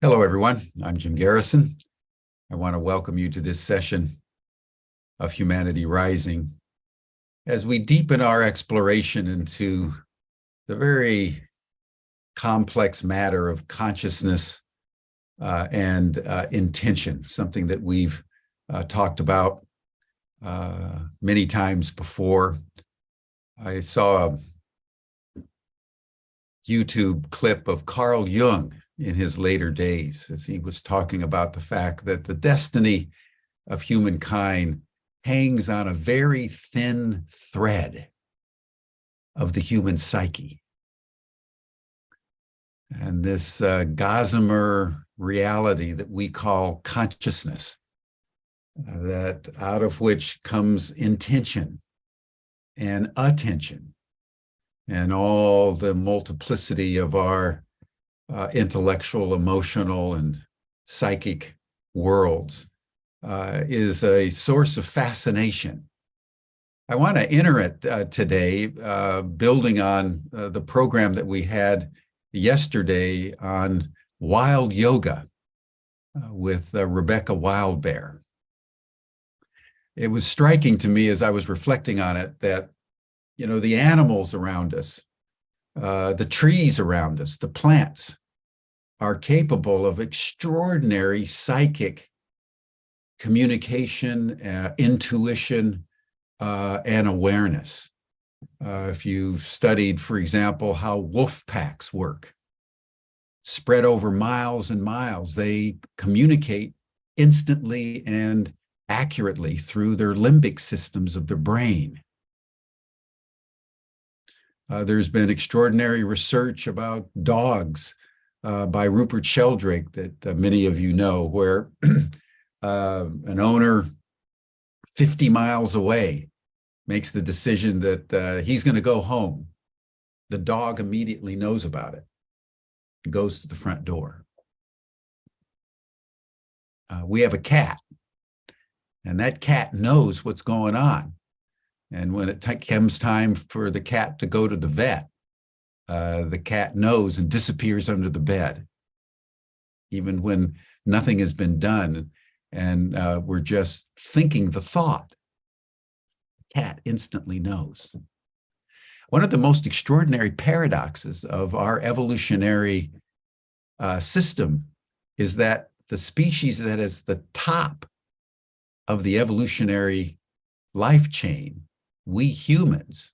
Hello, everyone. I'm Jim Garrison. I want to welcome you to this session of Humanity Rising as we deepen our exploration into the very complex matter of consciousness and intention, something that we've talked about many times before. I saw a YouTube clip of Carl Jung in his later days, as he was talking about the fact that the destiny of humankind hangs on a very thin thread of the human psyche. And this gossamer reality that we call consciousness, that out of which comes intention and attention and all the multiplicity of our intellectual, emotional, and psychic worlds is a source of fascination. I want to enter it today, building on the program that we had yesterday on wild yoga with Rebecca Wildbear. It was striking to me as I was reflecting on it that, you know, the animals around us, the trees around us, the plants are capable of extraordinary psychic communication, intuition, and awareness. If you've studied, for example, how wolf packs work, spread over miles and miles, they communicate instantly and accurately through their limbic systems of their brain. There's been extraordinary research about dogs by Rupert Sheldrake that many of you know, where an owner 50 miles away makes the decision that he's going to go home. The dog immediately knows about it and goes to the front door. We have a cat, and that cat knows what's going on. And when it comes time for the cat to go to the vet, the cat knows and disappears under the bed, even when nothing has been done and we're just thinking the thought. The cat instantly knows. One of the most extraordinary paradoxes of our evolutionary system is that the species that is the top of the evolutionary life chain, we humans,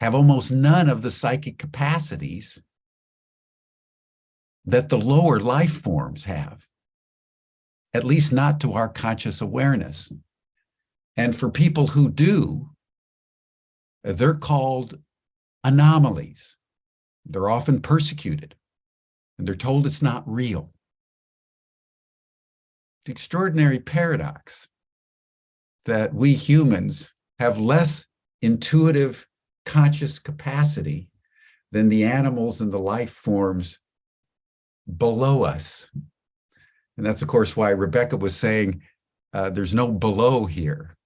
have almost none of the psychic capacities that the lower life forms have, at least not to our conscious awareness. And for people who do, they're called anomalies. They're often persecuted, and they're told it's not real. The extraordinary paradox that we humans have less intuitive conscious capacity than the animals and the life forms below us. And that's, of course, why Rebecca was saying there's no below here,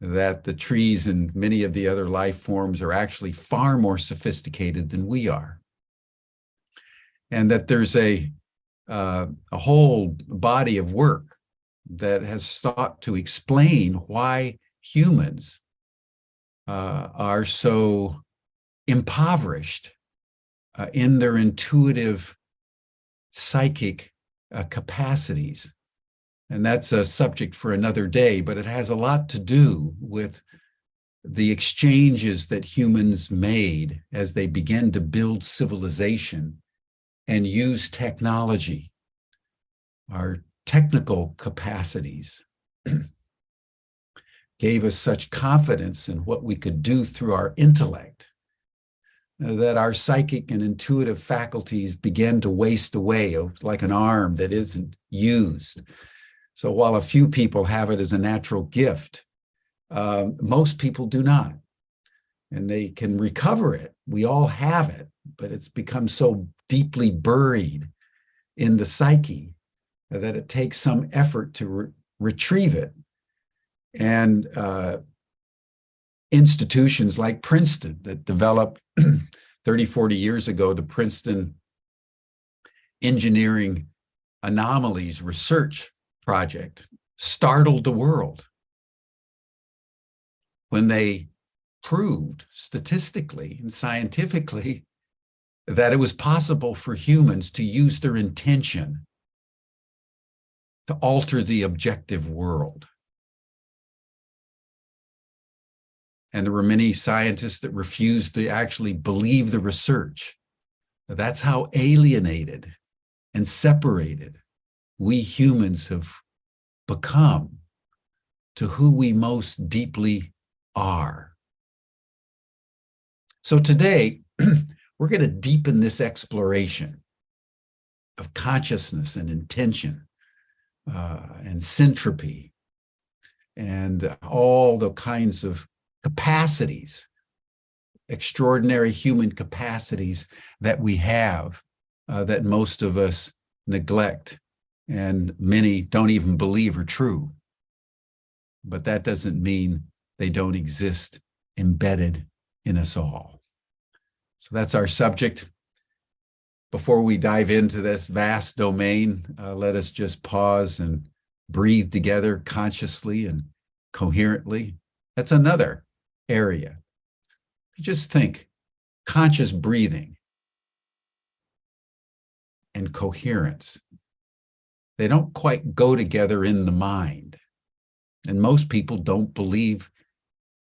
that the trees and many of the other life forms are actually far more sophisticated than we are. And that there's a whole body of work that has sought to explain why humans are so impoverished in their intuitive psychic capacities. And that's a subject for another day, but it has a lot to do with the exchanges that humans made as they began to build civilization and use technology. Our technical capacities gave us such confidence in what we could do through our intellect that our psychic and intuitive faculties began to waste away like an arm that isn't used. So while a few people have it as a natural gift, most people do not. And they can recover it. We all have it, but it's become so deeply buried in the psyche that it takes some effort to retrieve it. And institutions like Princeton that developed 30, 40 years ago, the Princeton Engineering Anomalies Research project startled the world when they proved statistically and scientifically that it was possible for humans to use their intention to alter the objective world. And there were many scientists that refused to actually believe the research. That's how alienated and separated we humans have become to who we most deeply are. So today, we're going to deepen this exploration of consciousness and intention and syntropy and all the kinds of capacities, extraordinary human capacities that we have that most of us neglect and many don't even believe are true. But that doesn't mean they don't exist embedded in us all. So that's our subject. Before we dive into this vast domain, let us just pause and breathe together consciously and coherently. That's another area. Just think, conscious breathing and coherence. They don't quite go together in the mind. And most people don't believe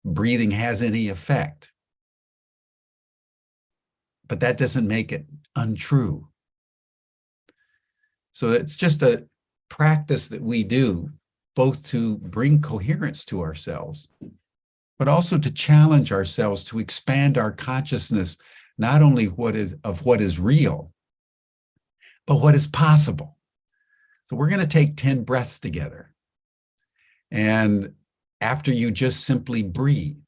breathing has any effect. But that doesn't make it untrue. So it's just a practice that we do, both to bring coherence to ourselves, but also to challenge ourselves to expand our consciousness, not only what is real, but what is possible. So we're going to take 10 breaths together. And after you just simply breathe,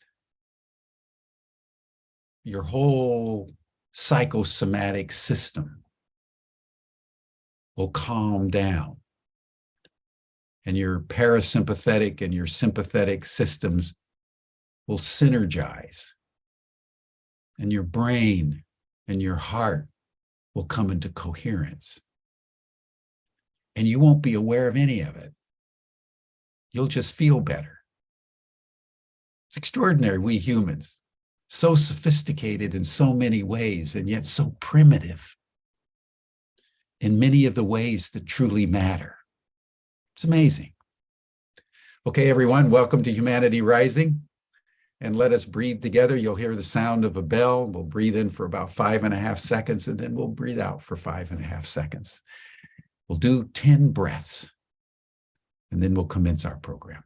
your whole psychosomatic system will calm down. And your parasympathetic and your sympathetic systems will synergize. And your brain and your heart will come into coherence. And you won't be aware of any of it. You'll just feel better. It's extraordinary, we humans, so sophisticated in so many ways, and yet so primitive in many of the ways that truly matter. It's amazing. Okay, everyone, welcome to Humanity Rising. And let us breathe together. You'll hear the sound of a bell. We'll breathe in for about 5.5 seconds, and then we'll breathe out for 5.5 seconds. We'll do 10 breaths, and then we'll commence our program.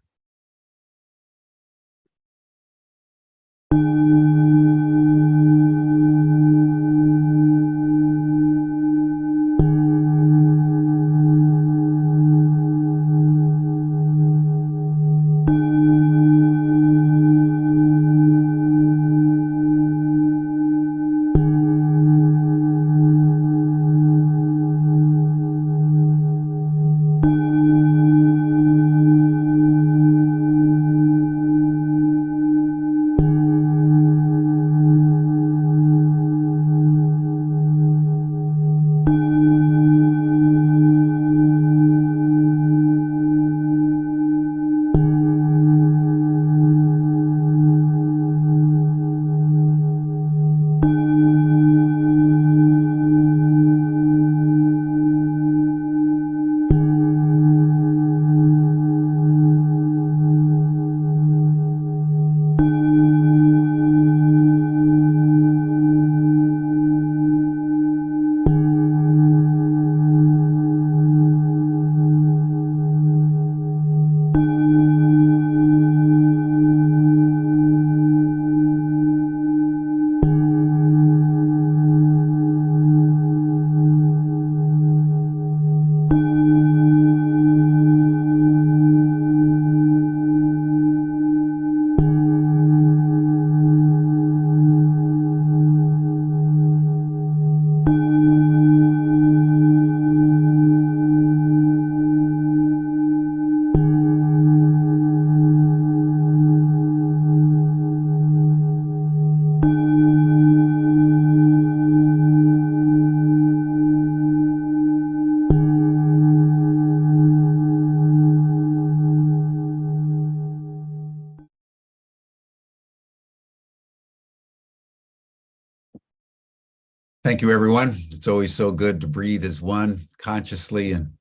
Thank you, everyone. It's always so good to breathe as one, consciously and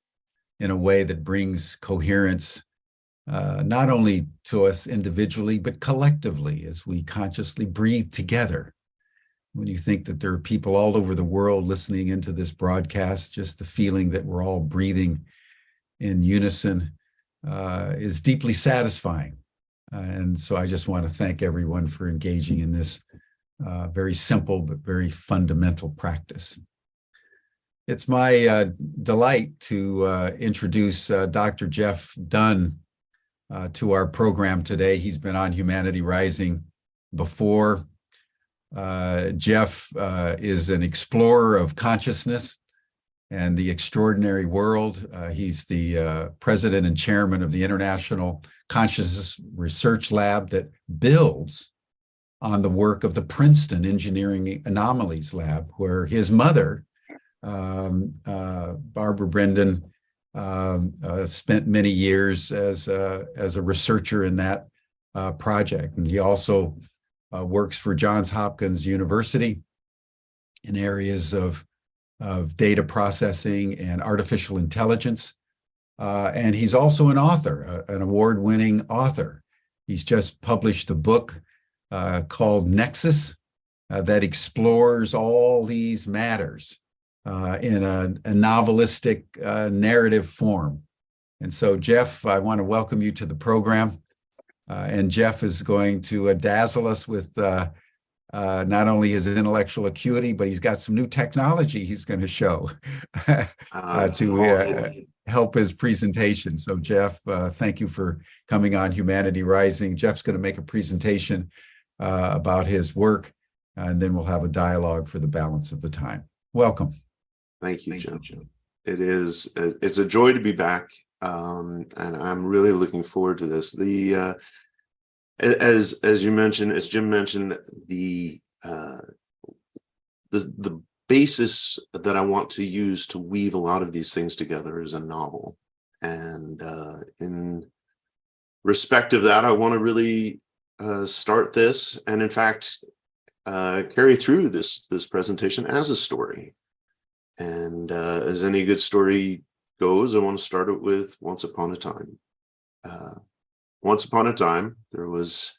in a way that brings coherence, not only to us individually, but collectively as we consciously breathe together. When you think that there are people all over the world listening into this broadcast, just the feeling that we're all breathing in unison is deeply satisfying. And so I just want to thank everyone for engaging in this very simple but very fundamental practice. It's my delight to introduce Dr. Jeff Dunne to our program today. He's been on Humanity Rising before. Jeff is an explorer of consciousness and the extraordinary world. He's the president and chairman of the International Consciousness Research Lab that builds on the work of the Princeton Engineering Anomalies Lab, where his mother, Barbara Brendan, spent many years as a researcher in that project. And he also works for Johns Hopkins University in areas of data processing and artificial intelligence. And he's also an author, an award-winning author. He's just published a book called Nexus that explores all these matters in a novelistic narrative form. And so, Jeff, I want to welcome you to the program. And Jeff is going to dazzle us with not only his intellectual acuity, but he's got some new technology he's going to show to help his presentation. So, Jeff, thank you for coming on Humanity Rising. Jeff's going to make a presentation about his work, and then we'll have a dialogue for the balance of the time. Welcome. Thank you, Jim. It's a joy to be back, and I'm really looking forward to this. As you mentioned, as Jim mentioned, the basis that I want to use to weave a lot of these things together is a novel, and in respect of that, I want to really start this, and in fact, carry through this presentation as a story. And as any good story goes, I want to start it with once upon a time. Once upon a time, there was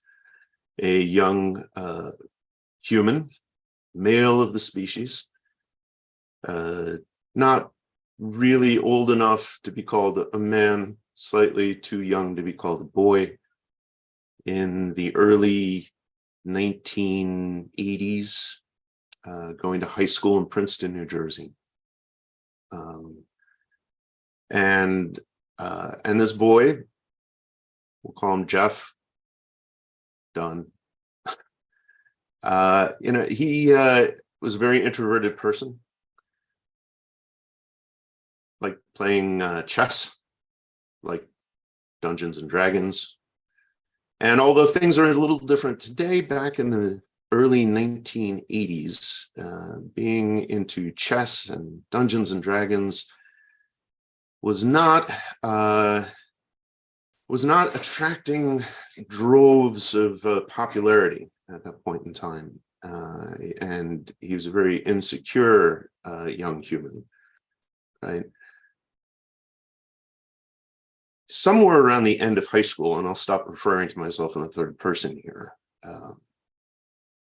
a young human, male of the species, not really old enough to be called a man, slightly too young to be called a boy, in the early 1980s, going to high school in Princeton, New Jersey. And this boy, we'll call him Jeff Dunne. He was a very introverted person, like playing chess, like Dungeons and Dragons. And although things are a little different today, back in the early 1980s, being into chess and Dungeons and Dragons was not attracting droves of popularity at that point in time, and he was a very insecure young human, right? Somewhere around the end of high school, and I'll stop referring to myself in the third person here.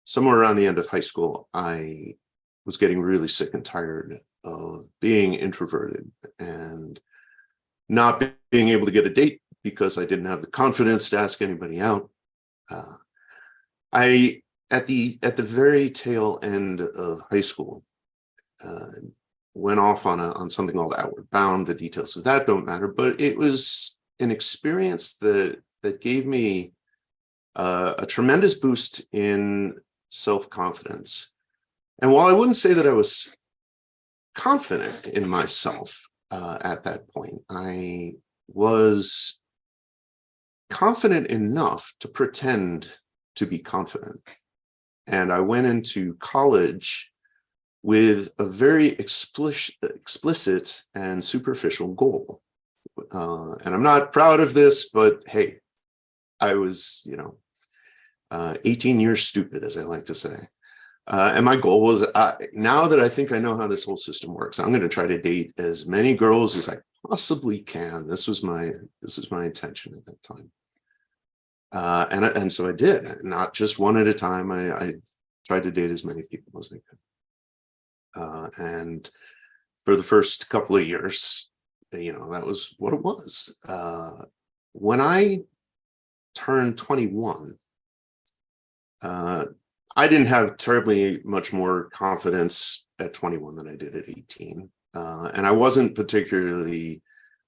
Somewhere around the end of high school, I was getting really sick and tired of being introverted and not being able to get a date because I didn't have the confidence to ask anybody out. I, at the very tail end of high school, went off on something called Outward Bound. The details of that don't matter, but it was an experience that gave me a tremendous boost in self-confidence. And while I wouldn't say that I was confident in myself at that point, I was confident enough to pretend to be confident. And I went into college with a very explicit and superficial goal. And I'm not proud of this, but hey, I was, 18 years stupid, as I like to say. And my goal was, now that I think I know how this whole system works, I'm going to try to date as many girls as I possibly can. This was my intention at that time. And so I did, not just one at a time. I tried to date as many people as I could. And for the first couple of years, that was what it was. When I turned 21, I didn't have terribly much more confidence at 21 than I did at 18. And I wasn't particularly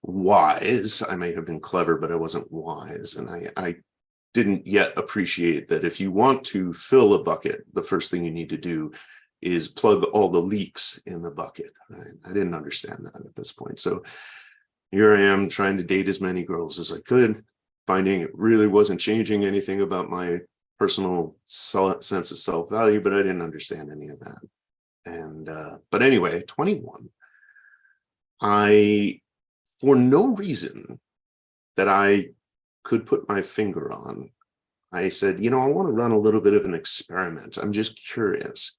wise. I may have been clever, but I wasn't wise. And I didn't yet appreciate that if you want to fill a bucket, the first thing you need to do is plug all the leaks in the bucket. Right? I didn't understand that at this point. So here I am trying to date as many girls as I could, finding it really wasn't changing anything about my personal sense of self-value, but I didn't understand any of that. And but anyway, 21, for no reason that I could put my finger on, I said, I want to run a little bit of an experiment. I'm just curious.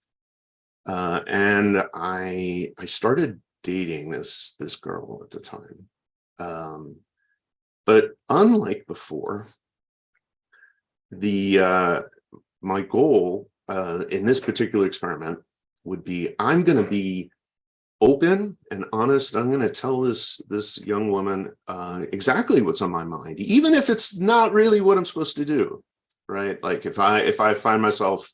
And I started dating this girl at the time. But unlike before, my goal in this particular experiment would be, I'm going to be open and honest. I'm going to tell this young woman exactly what's on my mind, even if it's not really what I'm supposed to do, right? Like if I find myself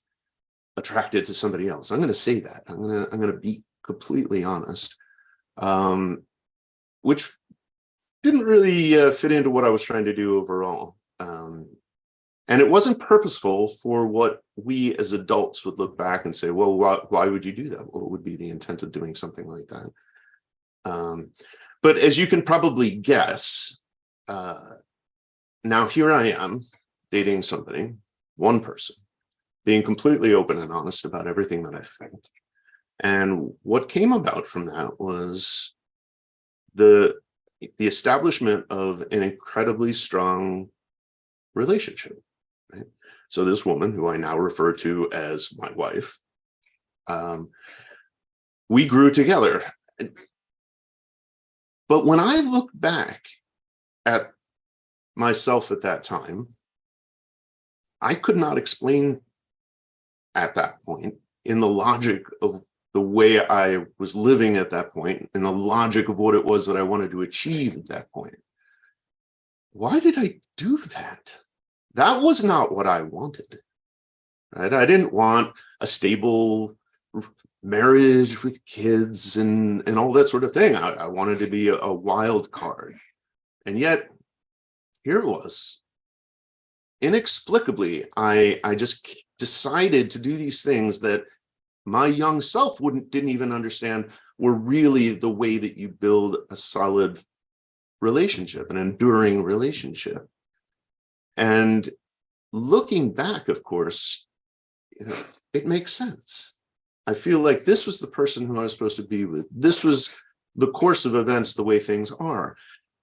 attracted to somebody else, I'm going to say that. I'm going to be completely honest, which didn't really fit into what I was trying to do overall. And it wasn't purposeful for what we as adults would look back and say, well, why would you do that? What would be the intent of doing something like that? But as you can probably guess, now here I am dating somebody, one person, being completely open and honest about everything that I felt. And what came about from that was the establishment of an incredibly strong relationship. Right? So this woman, who I now refer to as my wife, we grew together. But when I look back at myself at that time, I could not explain at that point, in the logic of the way I was living at that point, in the logic of what it was that I wanted to achieve at that point. Why did I do that? That was not what I wanted, right? I didn't want a stable marriage with kids and all that sort of thing. I wanted to be a wild card. And yet, here it was. Inexplicably, I just decided to do these things that my young self didn't even understand were really the way that you build a solid relationship, an enduring relationship. And looking back, of course, it makes sense. I feel like this was the person who I was supposed to be with. This was the course of events, the way things are.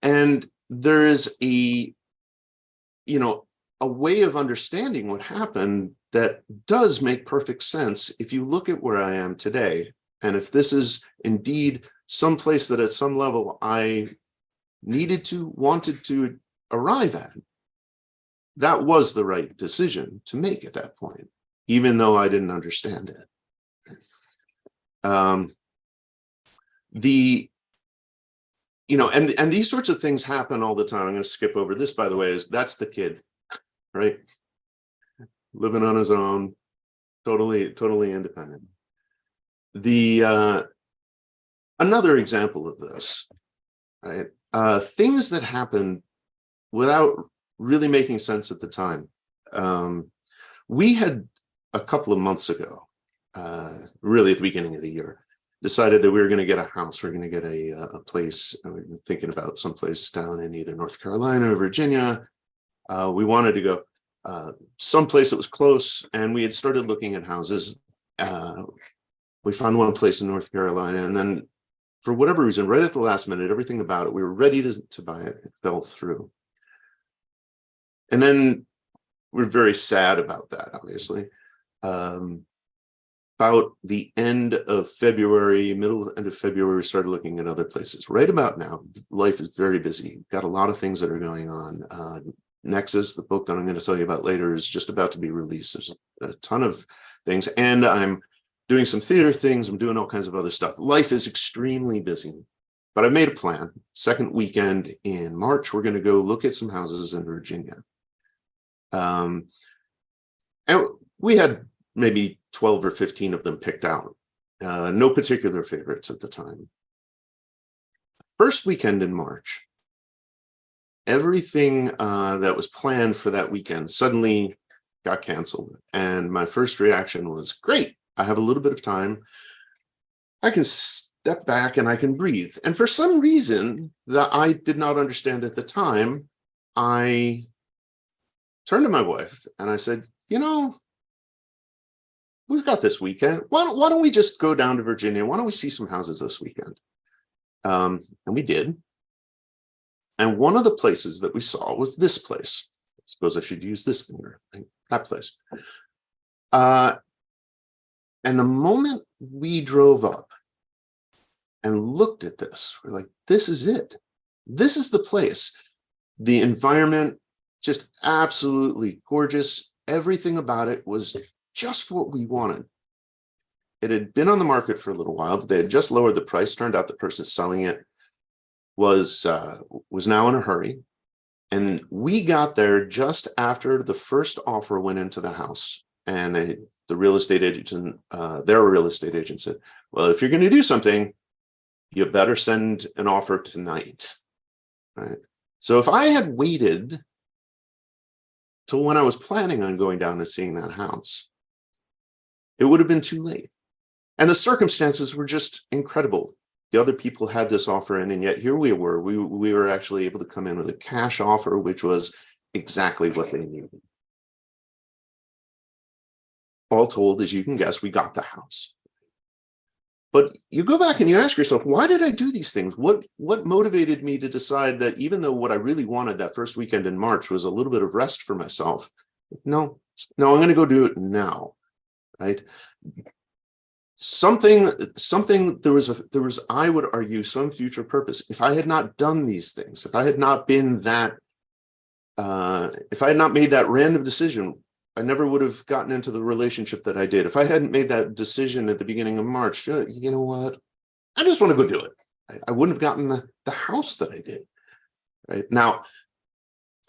And there is a way of understanding what happened that does make perfect sense if you look at where I am today. And if this is indeed some place that at some level I wanted to arrive at, that was the right decision to make at that point, even though I didn't understand it. And these sorts of things happen all the time. I'm going to skip over this, by the way, that's the kid, right? Living on his own, totally independent. Another example of this, right? Things that happen without really making sense at the time. We had a couple of months ago, really at the beginning of the year, decided that we were going to get a house. We're going to get a place. We were thinking about someplace down in either North Carolina or Virginia. We wanted to go someplace that was close, and we had started looking at houses. We found one place in North Carolina, and then for whatever reason, right at the last minute, everything about it, we were ready to buy it. It fell through. And then we're very sad about that, obviously. about the end of February, end of February, we started looking at other places. Right about now, life is very busy. Got a lot of things that are going on. Nexus, the book that I'm going to tell you about later, is just about to be released. There's a ton of things, and I'm doing some theater things. I'm doing all kinds of other stuff. Life is extremely busy, but I made a plan. Second weekend in March, we're going to go look at some houses in Virginia. And we had maybe 12 or 15 of them picked out. No particular favorites at the time. First weekend in March, everything that was planned for that weekend suddenly got canceled. And my first reaction was, great, I have a little bit of time. I can step back and I can breathe. And for some reason that I did not understand at the time, I turned to my wife and I said, you know, we've got this weekend. Why don't we just go down to Virginia? Why don't we see some houses this weekend? And we did. And one of the places that we saw was this place. I suppose I should use this finger, right? That place. And the moment we drove up and looked at this, we're like, this is it. This is the place. The environment, just absolutely gorgeous. Everything about it was just what we wanted. It had been on the market for a little while, but they had just lowered the price. Turned out the person selling it was now in a hurry. And we got there just after the first offer went into the house. And the real estate agent, their real estate agent said, well, if you're going to do something, you better send an offer tonight. Right? So if I had waited till when I was planning on going down and seeing that house, it would have been too late. And the circumstances were just incredible. The other people had this offer in, and yet here we were. We were actually able to come in with a cash offer, which was exactly what they needed. All told, as you can guess, we got the house. But you go back and you ask yourself, why did I do these things? What motivated me to decide that even though what I really wanted that first weekend in March was a little bit of rest for myself, no, I'm going to go do it now, right? There was, I would argue, some future purpose. If I had not done these things, if I had not been that, if I had not made that random decision, I never would have gotten into the relationship that I did. If I hadn't made that decision at the beginning of March, you know what? I just want to go do it. I wouldn't have gotten the house that I did. Right now,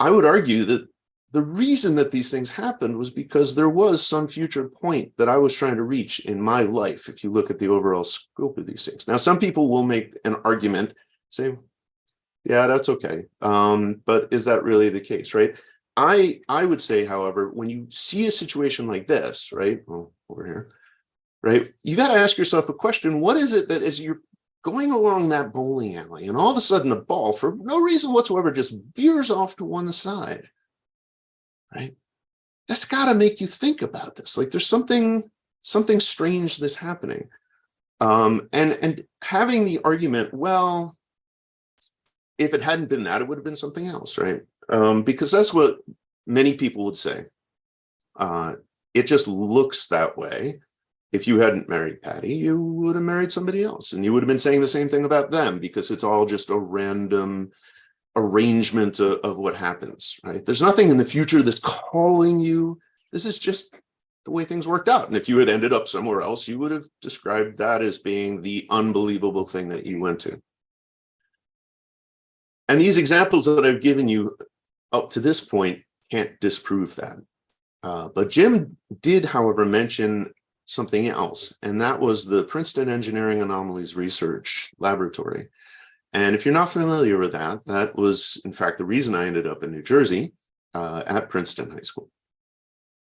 I would argue that the reason that these things happened was because there was some future point that I was trying to reach in my life, if you look at the overall scope of these things. Now, some people will make an argument, say, yeah, that's okay. But is that really the case, right? I would say, however, when you see a situation like this, right, well, over here, right, you got to ask yourself a question. What is it that as you're going along that bowling alley and all of a sudden the ball, for no reason whatsoever, just veers off to one side? Right? That's got to make you think about this. Like there's something strange that's happening. And having the argument, well, if it hadn't been that, it would have been something else, right? Because that's what many people would say. It just looks that way. If you hadn't married Patty, you would have married somebody else, and you would have been saying the same thing about them, because it's all just a random arrangement of what happens, right? There's nothing in the future that's calling you. This is just the way things worked out. And if you had ended up somewhere else, you would have described that as being the unbelievable thing that you went to. And these examples that I've given you up to this point can't disprove that. But Jim did, however, mention something else, and that was the Princeton Engineering Anomalies Research Laboratory. And if you're not familiar with that, that was, in fact, the reason I ended up in New Jersey at Princeton High School.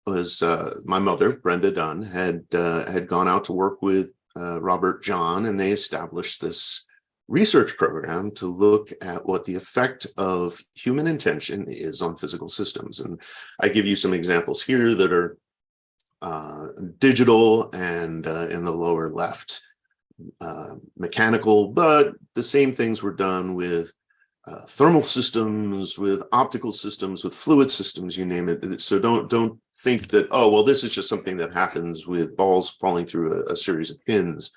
Was my mother, Brenda Dunne, had gone out to work with Robert John, and they established this research program to look at what the effect of human intention is on physical systems. And I give you some examples here that are digital and in the lower left, mechanical, but the same things were done with thermal systems, with optical systems, with fluid systems, you name it. So don't think that, oh, well, this is just something that happens with balls falling through a series of pins.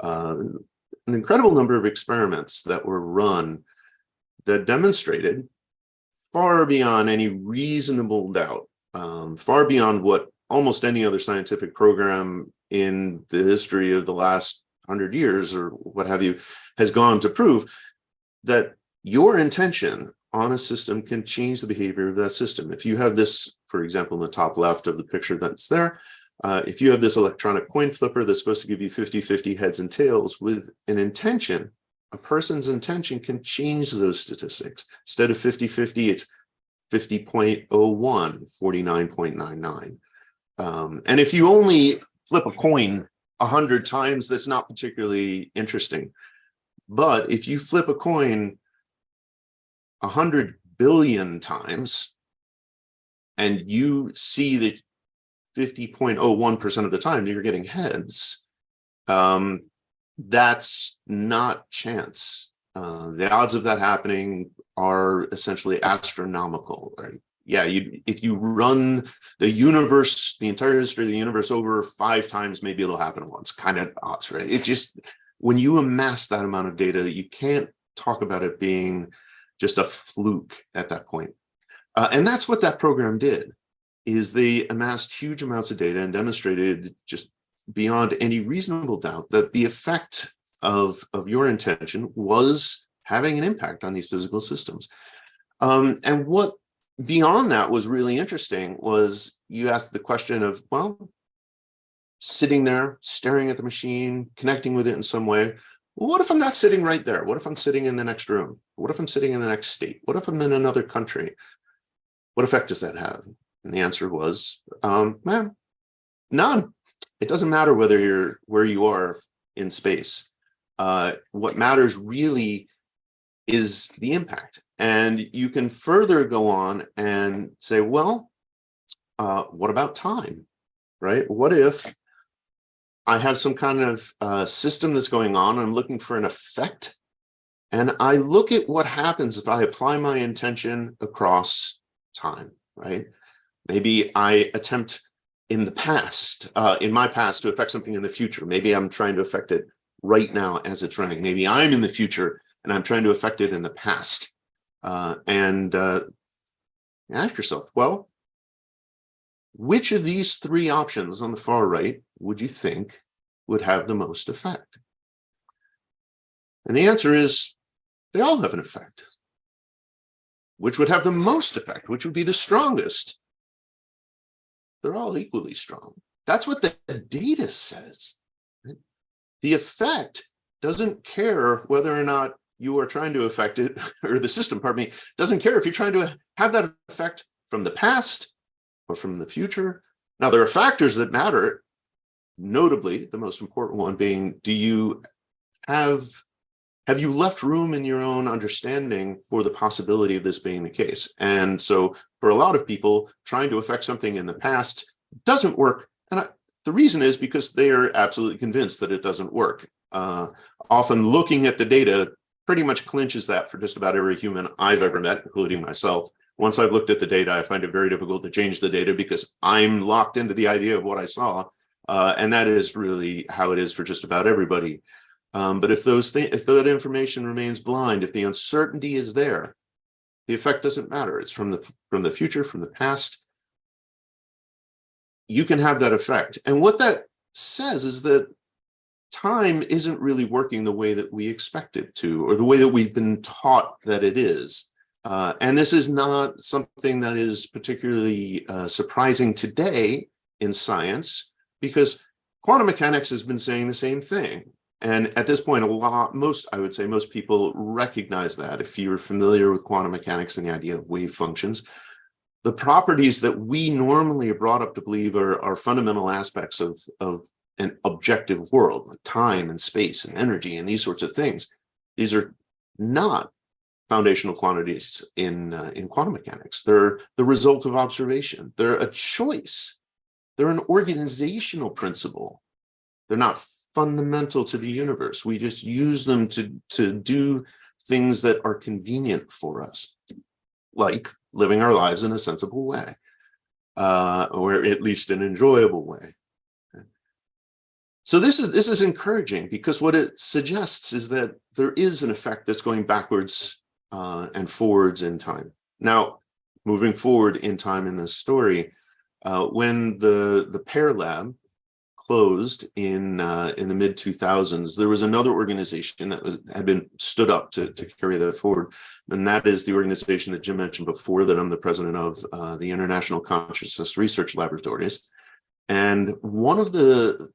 An incredible number of experiments that were run that demonstrated far beyond any reasonable doubt, far beyond what almost any other scientific program in the history of the last 100 years or what have you has gone to prove, that your intention on a system can change the behavior of that system. If you have this, for example, in the top left of the picture that's there, if you have this electronic coin flipper that's supposed to give you 50-50 heads and tails, with an intention, a person's intention can change those statistics. Instead of 50-50, it's 50.01, 49.99. And if you only flip a coin 100 times, that's not particularly interesting. But if you flip a coin 100 billion times and you see that 50.01% of the time you're getting heads, that's not chance. The odds of that happening are essentially astronomical, right? Yeah, if you run the universe, the entire history of the universe over 5 times, maybe it'll happen once, kind of odds, right? It just, when you amass that amount of data, you can't talk about it being just a fluke at that point. And that's what that program did, is they amassed huge amounts of data and demonstrated just beyond any reasonable doubt that the effect of your intention was having an impact on these physical systems. And what beyond that was really interesting was you asked the question of, well, sitting there, staring at the machine, connecting with it in some way. Well, what if I'm not sitting right there? What if I'm sitting in the next room? What if I'm sitting in the next state? What if I'm in another country? What effect does that have? And the answer was, man, none. It doesn't matter where you are in space. What matters really is the impact. And you can further go on and say, well, what about time, right? What if I have some kind of system that's going on, I'm looking for an effect, and I look at what happens if I apply my intention across time, right? Maybe I attempt in the past, in my past, to affect something in the future. Maybe I'm trying to affect it right now as it's running. Maybe I'm in the future and I'm trying to affect it in the past. And ask yourself, well, which of these 3 options on the far right would you think would have the most effect? And the answer is, they all have an effect. Which would have the most effect? Which would be the strongest? They're all equally strong. That's what the data says. Right? The effect doesn't care whether or not you are trying to affect it, or the system, pardon me, doesn't care if you're trying to have that effect from the past or from the future. Now, there are factors that matter, notably the most important one being, do you have you left room in your own understanding for the possibility of this being the case? And so for a lot of people, trying to affect something in the past doesn't work. And the reason is because they are absolutely convinced that it doesn't work. Often looking at the data pretty much clinches that for just about every human I've ever met, including myself. Once I've looked at the data, I find it very difficult to change the data because I'm locked into the idea of what I saw. And that is really how it is for just about everybody. But if that information remains blind, if the uncertainty is there, the effect doesn't matter. It's from the future, from the past. You can have that effect. And what that says is that time isn't really working the way that we expect it to, or the way that we've been taught that it is. And this is not something that is particularly surprising today in science, because quantum mechanics has been saying the same thing. And at this point, I would say most people recognize that. If you're familiar with quantum mechanics and the idea of wave functions, the properties that we normally are brought up to believe are fundamental aspects of an objective world, like time and space and energy and these sorts of things. These are not foundational quantities in quantum mechanics. They're the result of observation. They're a choice. They're an organizational principle. They're not fundamental to the universe. We just use them to do things that are convenient for us, like living our lives in a sensible way. or at least an enjoyable way. So this is encouraging, because what it suggests is that there is an effect that's going backwards and forwards in time. Now, moving forward in time in this story, when the PEAR lab closed in the mid-2000s, there was another organization that had been stood up to carry that forward, and that is the organization that Jim mentioned before, that I'm the president of, the International Consciousness Research Laboratories. And one of the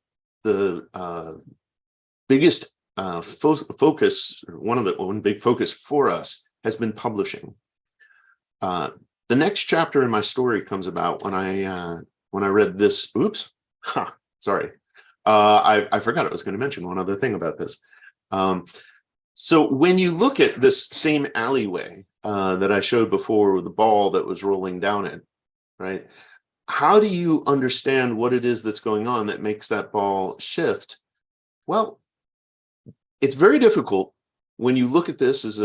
biggest focus, one big focus for us has been publishing. The next chapter in my story comes about when I read this. Oops, sorry. I forgot I was going to mention one other thing about this. So when you look at this same alleyway that I showed before with the ball that was rolling down it, right? How do you understand what it is that's going on that makes that ball shift? Well, it's very difficult when you look at this as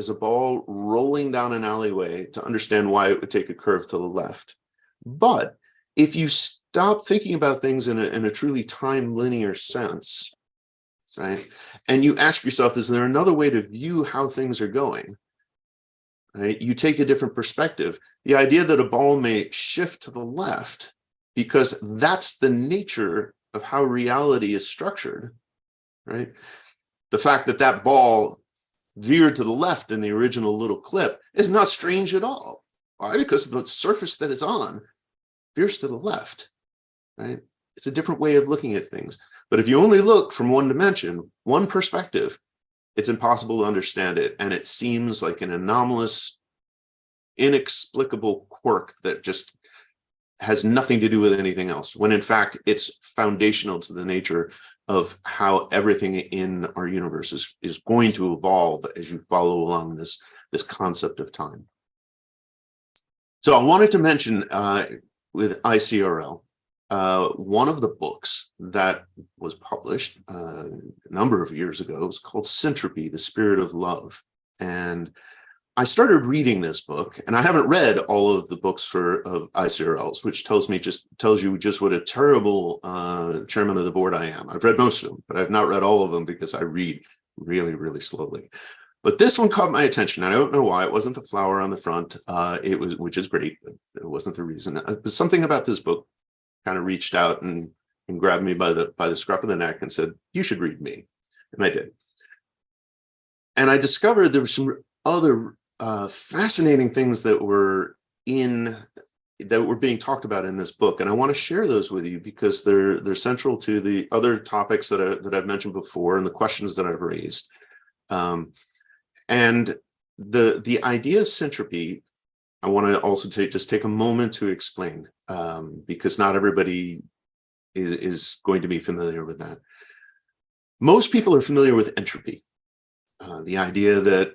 a ball rolling down an alleyway to understand why it would take a curve to the left. But if you stop thinking about things in a truly time linear sense, right, and you ask yourself, is there another way to view how things are going? Right? You take a different perspective. The idea that a ball may shift to the left because that's the nature of how reality is structured, right? The fact that that ball veered to the left in the original little clip is not strange at all. Why? Because the surface that it's on veers to the left, right? It's a different way of looking at things. But if you only look from one dimension, one perspective, it's impossible to understand it. And it seems like an anomalous, inexplicable quirk that just has nothing to do with anything else, when in fact, it's foundational to the nature of how everything in our universe is going to evolve as you follow along this concept of time. So I wanted to mention with ICRL, one of the books that was published a number of years ago was called Syntropy, the Spirit of Love. And I started reading this book, and I haven't read all of the books of ICRLs, which tells you just what a terrible chairman of the board I am. I've read most of them, but I've not read all of them because I read really, really slowly. But this one caught my attention. I don't know why. It wasn't the flower on the front. Which is great, but it wasn't the reason. But something about this book kind of reached out and grabbed me by the scruff of the neck and said, "You should read me," and I did. And I discovered there were some other fascinating things that were being talked about in this book, and I want to share those with you because they're central to the other topics that I've mentioned before and the questions that I've raised. And the idea of syntropy, I want to also take a moment to explain, because not everybody is going to be familiar with that. Most people are familiar with entropy, the idea that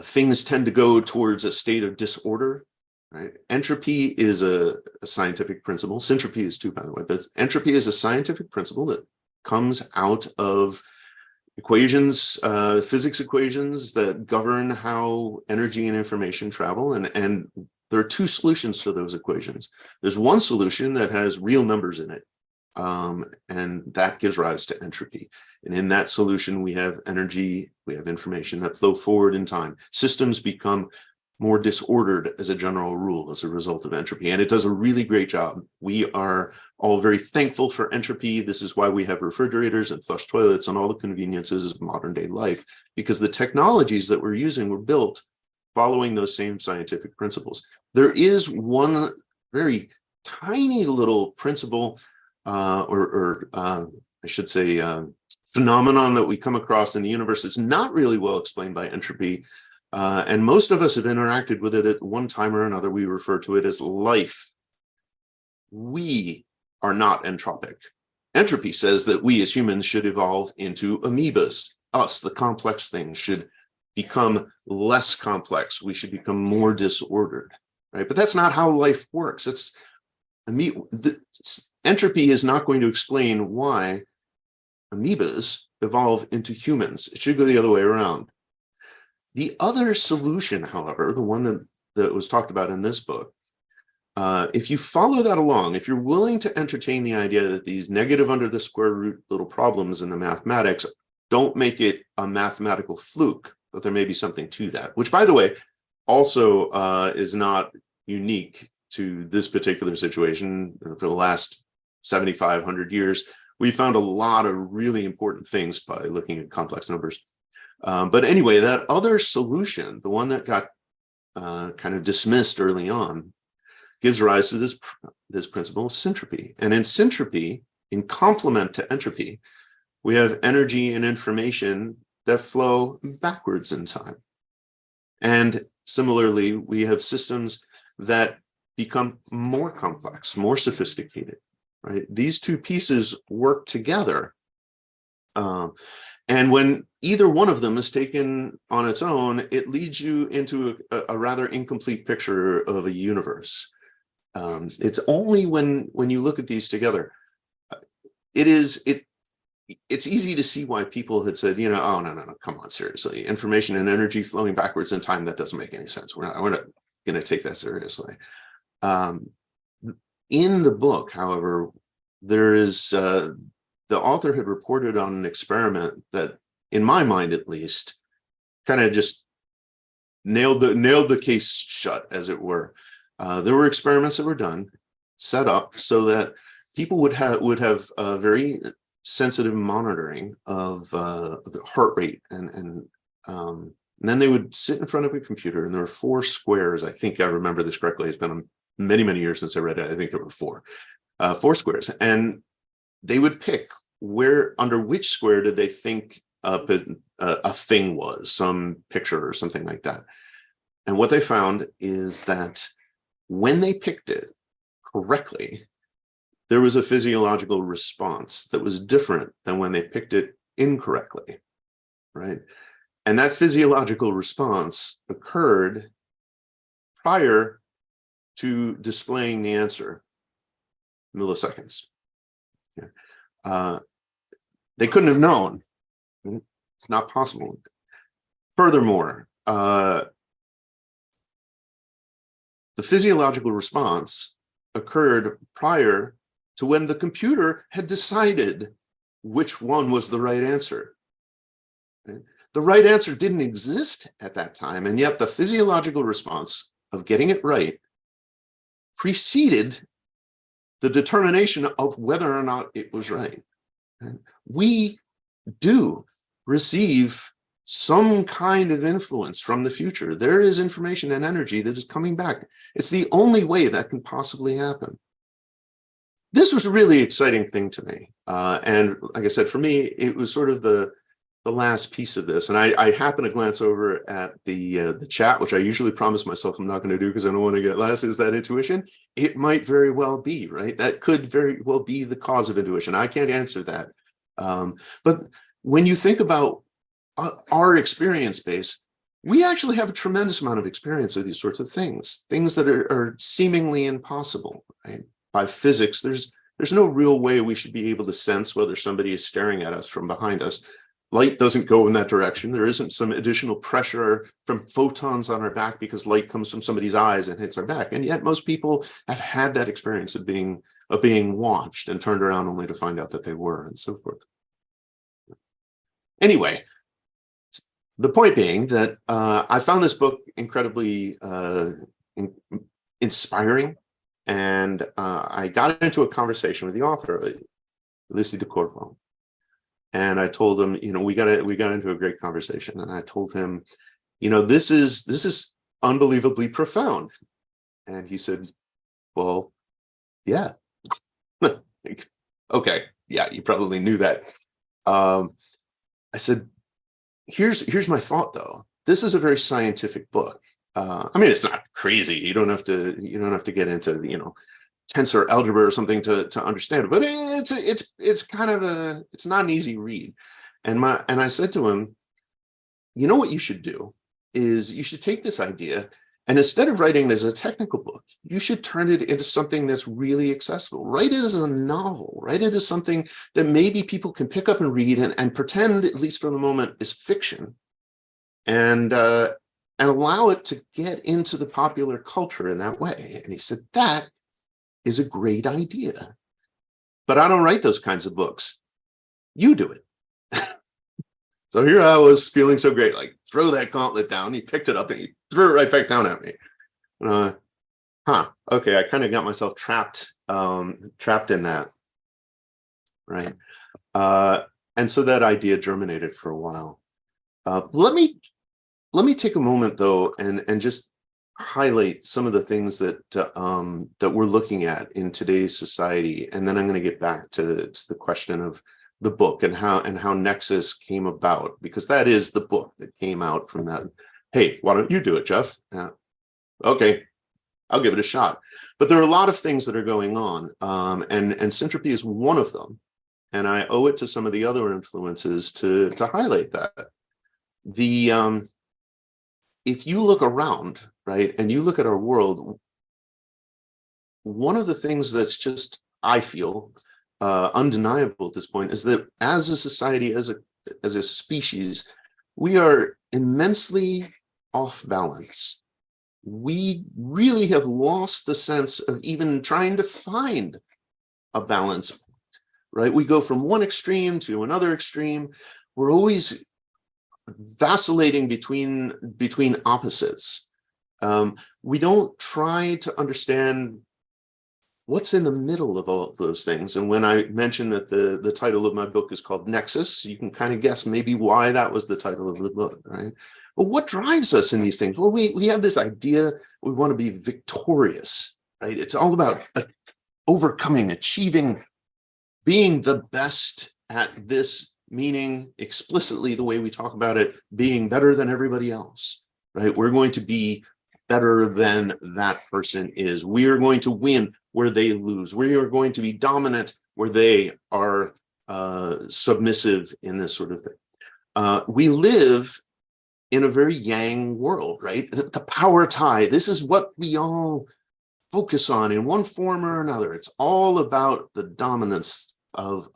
things tend to go towards a state of disorder, right? Entropy is a scientific principle. Syntropy is too, by the way, but entropy is a scientific principle that comes out of equations, physics equations that govern how energy and information travel. And there are two solutions to those equations. There's one solution that has real numbers in it, and that gives rise to entropy. And in that solution, we have energy, we have information that flow forward in time. Systems become more disordered as a general rule as a result of entropy. And it does a really great job. We are all very thankful for entropy. This is why we have refrigerators and flush toilets and all the conveniences of modern day life, because the technologies that we're using were built following those same scientific principles. There is one very tiny little principle, I should say, phenomenon that we come across in the universe that's not really well explained by entropy. And most of us have interacted with it at one time or another. We refer to it as life. We are not entropic. Entropy says that we as humans should evolve into amoebas. Us, the complex things, should become less complex. We should become more disordered, right? But that's not how life works. Entropy is not going to explain why amoebas evolve into humans. It should go the other way around. The other solution, however, the one that was talked about in this book, if you follow that along, if you're willing to entertain the idea that these negative under the square root little problems in the mathematics don't make it a mathematical fluke, but there may be something to that, which, by the way, also is not unique to this particular situation. For the last 7,500 years, we found a lot of really important things by looking at complex numbers. But anyway, that other solution, the one that got kind of dismissed early on, gives rise to this principle of syntropy. And in syntropy, in complement to entropy, we have energy and information that flow backwards in time. And similarly, we have systems that become more complex, more sophisticated, right? These two pieces work together. And when either one of them is taken on its own, it leads you into a rather incomplete picture of a universe. It's only when you look at these together, it's easy to see why people had said, you know, oh, no, come on, seriously. Information and energy flowing backwards in time, that doesn't make any sense. We're not going to take that seriously. In the book, however, there is, the author had reported on an experiment that, in my mind at least, kind of just nailed the case shut, as it were. There were experiments that were done, set up so that people would have very sensitive monitoring of the heart rate, and then they would sit in front of a computer, and there were 4 squares. I think I remember this correctly. It's been many years since I read it. I think there were 4 squares, and they would pick under which square did they think a thing was, some picture or something like that. And what they found is that when they picked it correctly, there was a physiological response that was different than when they picked it incorrectly, right? And that physiological response occurred prior to displaying the answer, milliseconds. They couldn't have known. It's not possible. Furthermore, the physiological response occurred prior to when the computer had decided which one was the right answer. The right answer didn't exist at that time, and yet the physiological response of getting it right preceded the determination of whether or not it was right. We do receive some kind of influence from the future. There is information and energy that is coming back. It's the only way that can possibly happen. This was a really exciting thing to me. And like I said, for me, it was sort of the last piece of this. And I happened to glance over at the chat, which I usually promise myself I'm not going to do because I don't want to get less. Is that intuition? It might very well be, right? That could very well be the cause of intuition. I can't answer that. But when you think about our experience base, we actually have a tremendous amount of experience with these sorts of things that are seemingly impossible, right? By physics, there's no real way we should be able to sense whether somebody is staring at us from behind us. Light doesn't go in that direction. There isn't some additional pressure from photons on our back because light comes from somebody's eyes and hits our back. And yet most people have had that experience of being watched and turned around only to find out that they were, and so forth. Anyway, the point being that I found this book incredibly inspiring, and I got into a conversation with the author, Lucy de Corvo. And I told him, you know, we got into a great conversation, and I told him, you know, this is unbelievably profound. And he said, well, yeah. Okay, yeah, you probably knew that. I said, here's my thought though. This is a very scientific book. I mean, it's not crazy. You don't have to get into, you know, tensor algebra or something to understand it, but it's kind of it's not an easy read. And I said to him, you know what you should do is you should take this idea, and instead of writing it as a technical book, you should turn it into something that's really accessible. Write it as a novel. Write it as something that maybe people can pick up and read and pretend, at least for the moment, is fiction. And and allow it to get into the popular culture in that way. And he said, that is a great idea. But I don't write those kinds of books. You do it. So here I was feeling so great, like throw that gauntlet down. He picked it up and he threw it right back down at me. Okay, I kind of got myself trapped in that, right? And so that idea germinated for a while. Let me take a moment though, and just highlight some of the things that that we're looking at in today's society, and then I'm going to get back to the question of the book and how Nexus came about, because that is the book that came out from that. Hey, why don't you do it, Jeff? Okay, I'll give it a shot. But there are a lot of things that are going on, and Syntropy is one of them, and I owe it to some of the other influences to highlight that. If you look around, right, and you look at our world, one of the things that's just, I feel, undeniable at this point is that as a society, as a species, we are immensely off balance. We really have lost the sense of even trying to find a balance point, right? We go from one extreme to another extreme. We're always vacillating between opposites. We don't try to understand what's in the middle of all of those things. And when I mentioned that the title of my book is called Nexus, you can kind of guess maybe why that was the title of the book, right? But what drives us in these things? Well, we have this idea we want to be victorious, right? It's all about overcoming, achieving, being the best at this, meaning explicitly the way we talk about it, being better than everybody else, right? We're going to be better than that person is. We are going to win where they lose. We are going to be dominant where they are submissive in this sort of thing. We live in a very yang world, right? The power tie, this is what we all focus on in one form or another. It's all about the dominance of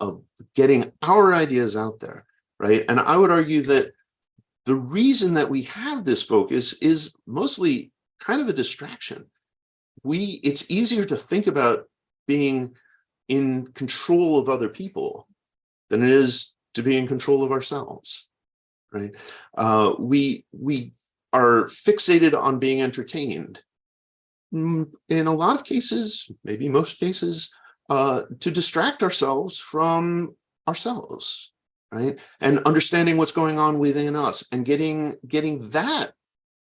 getting our ideas out there, right? And I would argue that the reason that we have this focus is mostly kind of a distraction. It's easier to think about being in control of other people than it is to be in control of ourselves, right? We are fixated on being entertained. In a lot of cases, maybe most cases, to distract ourselves from ourselves, right? And understanding what's going on within us and getting that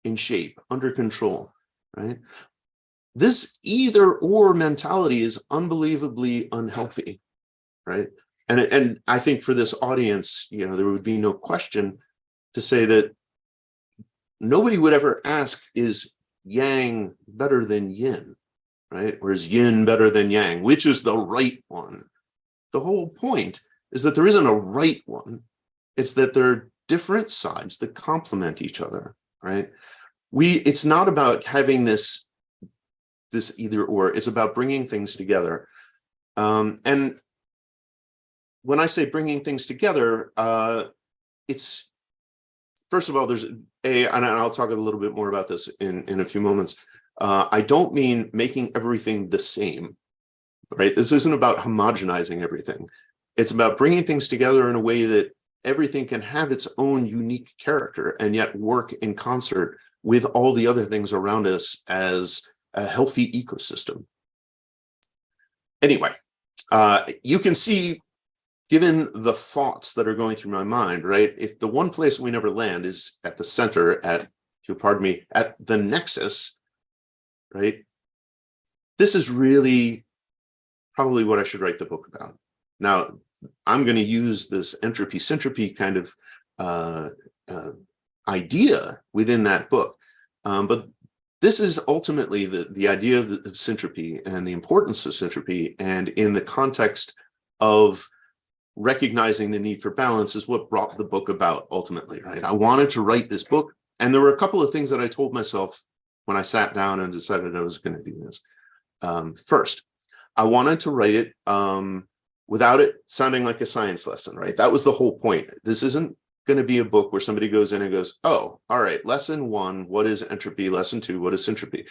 in shape, under control, right? This either or mentality is unbelievably unhealthy, right? And I think for this audience, you know, there would be no question to say that nobody would ever ask, is yang better than yin, right? Or is yin better than yang? Which is the right one? The whole point is that there isn't a right one. It's that there are different sides that complement each other, right? It's not about having this either or, it's about bringing things together. And when I say bringing things together, it's, first of all, and I'll talk a little bit more about this in a few moments. I don't mean making everything the same, right? This isn't about homogenizing everything. It's about bringing things together in a way that everything can have its own unique character and yet work in concert with all the other things around us as a healthy ecosystem. Anyway, you can see, given the thoughts that are going through my mind, right? If the one place we never land is at the center, if you'll pardon me, at the nexus, right? This is really probably what I should write the book about. Now, I'm going to use this entropy syntropy kind of idea within that book, but this is ultimately the idea of syntropy and the importance of syntropy, and in the context of recognizing the need for balance is what brought the book about ultimately, right? I wanted to write this book, and there were a couple of things that I told myself when I sat down and decided I was going to do this. First, I wanted to write it without it sounding like a science lesson, right? That was the whole point. This isn't going to be a book where somebody goes in and goes, oh, all right, lesson 1, what is entropy? Lesson 2, what is syntropy?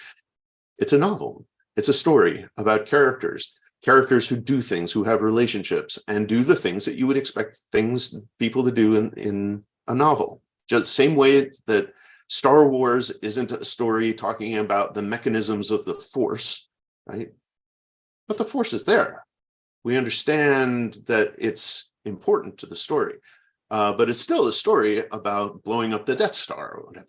It's a novel. It's a story about characters who do things, who have relationships, and do the things that you would expect people to do in a novel. Just the same way that Star Wars isn't a story talking about the mechanisms of the Force, right? But the Force is there. We understand that it's important to the story, but it's still a story about blowing up the Death Star or whatever,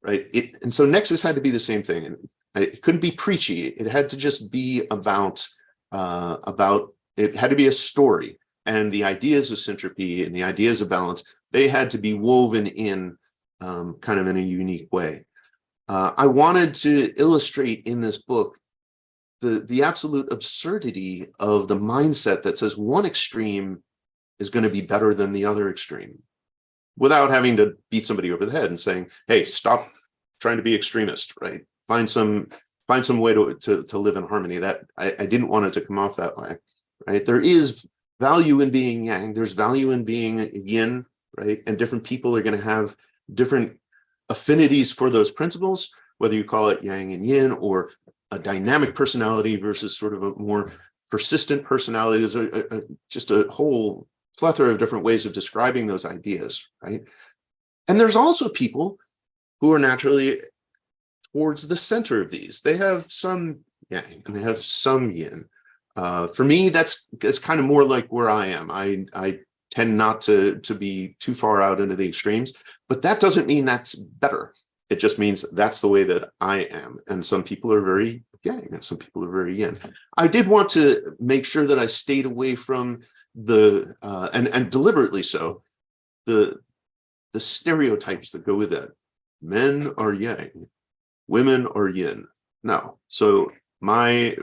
right? And so Nexus had to be the same thing. And it couldn't be preachy. It had to just be about it had to be a story. And the ideas of syntropy and the ideas of balance, they had to be woven in kind of in a unique way. I wanted to illustrate in this book the absolute absurdity of the mindset that says one extreme is going to be better than the other extreme, without having to beat somebody over the head and saying, hey, stop trying to be extremist, right? Find some way to live in harmony. That I didn't want it to come off that way, right? There is value in being yang. There's value in being yin, right? And different people are going to have different affinities for those principles, whether you call it yang and yin or a dynamic personality versus sort of a more persistent personality. There's just a whole plethora of different ways of describing those ideas, right? And there's also people who are naturally towards the center of these. They have some yang and they have some yin. For me, that's kind of more like where I am. I tend not to be too far out into the extremes, but that doesn't mean that's better. It just means that's the way that I am. And some people are very yang and some people are very yin. I did want to make sure that I stayed away from the, and deliberately so, the stereotypes that go with that. Men are yang, women are yin. No. So my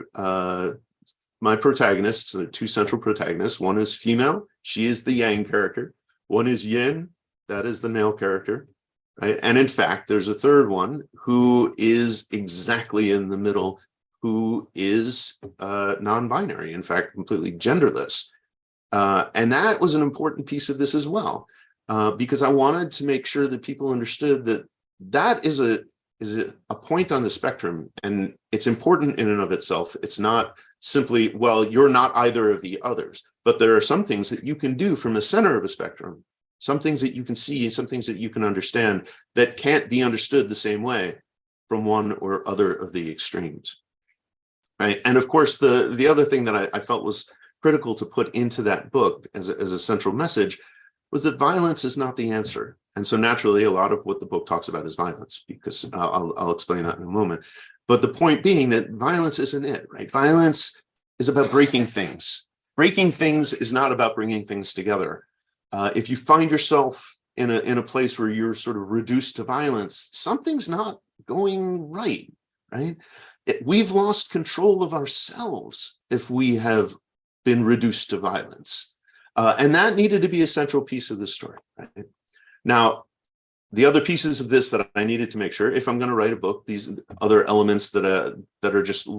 protagonists, the two central protagonists, one is female, she is the yang character. One is yin, that is the male character. Right? And in fact, there's a third one who is exactly in the middle, who is non-binary, in fact, completely genderless. And that was an important piece of this as well, because I wanted to make sure that people understood that that is a point on the spectrum, and it's important in and of itself. It's not simply, well, you're not either of the others, but there are some things that you can do from the center of a spectrum, some things that you can see, some things that you can understand that can't be understood the same way from one or other of the extremes. Right? And of course, the other thing that I felt was critical to put into that book as a central message was that violence is not the answer. And so naturally, a lot of what the book talks about is violence, because I'll explain that in a moment. But the point being that violence isn't it, right? Violence is about breaking things. Breaking things is not about bringing things together. If you find yourself in a place where you're sort of reduced to violence, something's not going right, right? We've lost control of ourselves if we have been reduced to violence. And that needed to be a central piece of the story, right? Now, the other pieces of this that I needed to make sure, if I'm going to write a book, these other elements that are just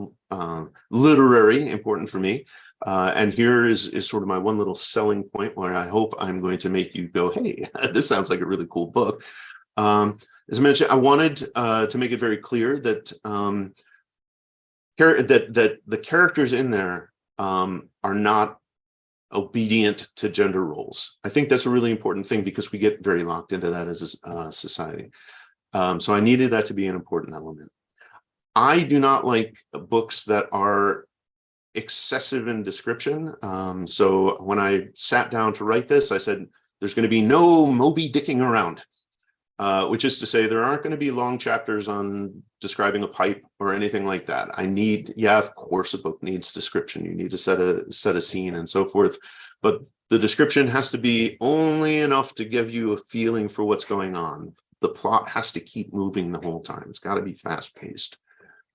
literary, important for me. And here is sort of my one little selling point where I hope I'm going to make you go, hey, this sounds like a really cool book. As I mentioned, I wanted to make it very clear that that the characters in there are not obedient to gender roles. I think that's a really important thing because we get very locked into that as a society. So I needed that to be an important element. I do not like books that are excessive in description. So when I sat down to write this, I said, there's going to be no Moby Dicking around, which is to say there aren't going to be long chapters on describing a pipe or anything like that. Yeah, of course, a book needs description. You need to set a scene and so forth. But the description has to be only enough to give you a feeling for what's going on. The plot has to keep moving the whole time. It's got to be fast paced.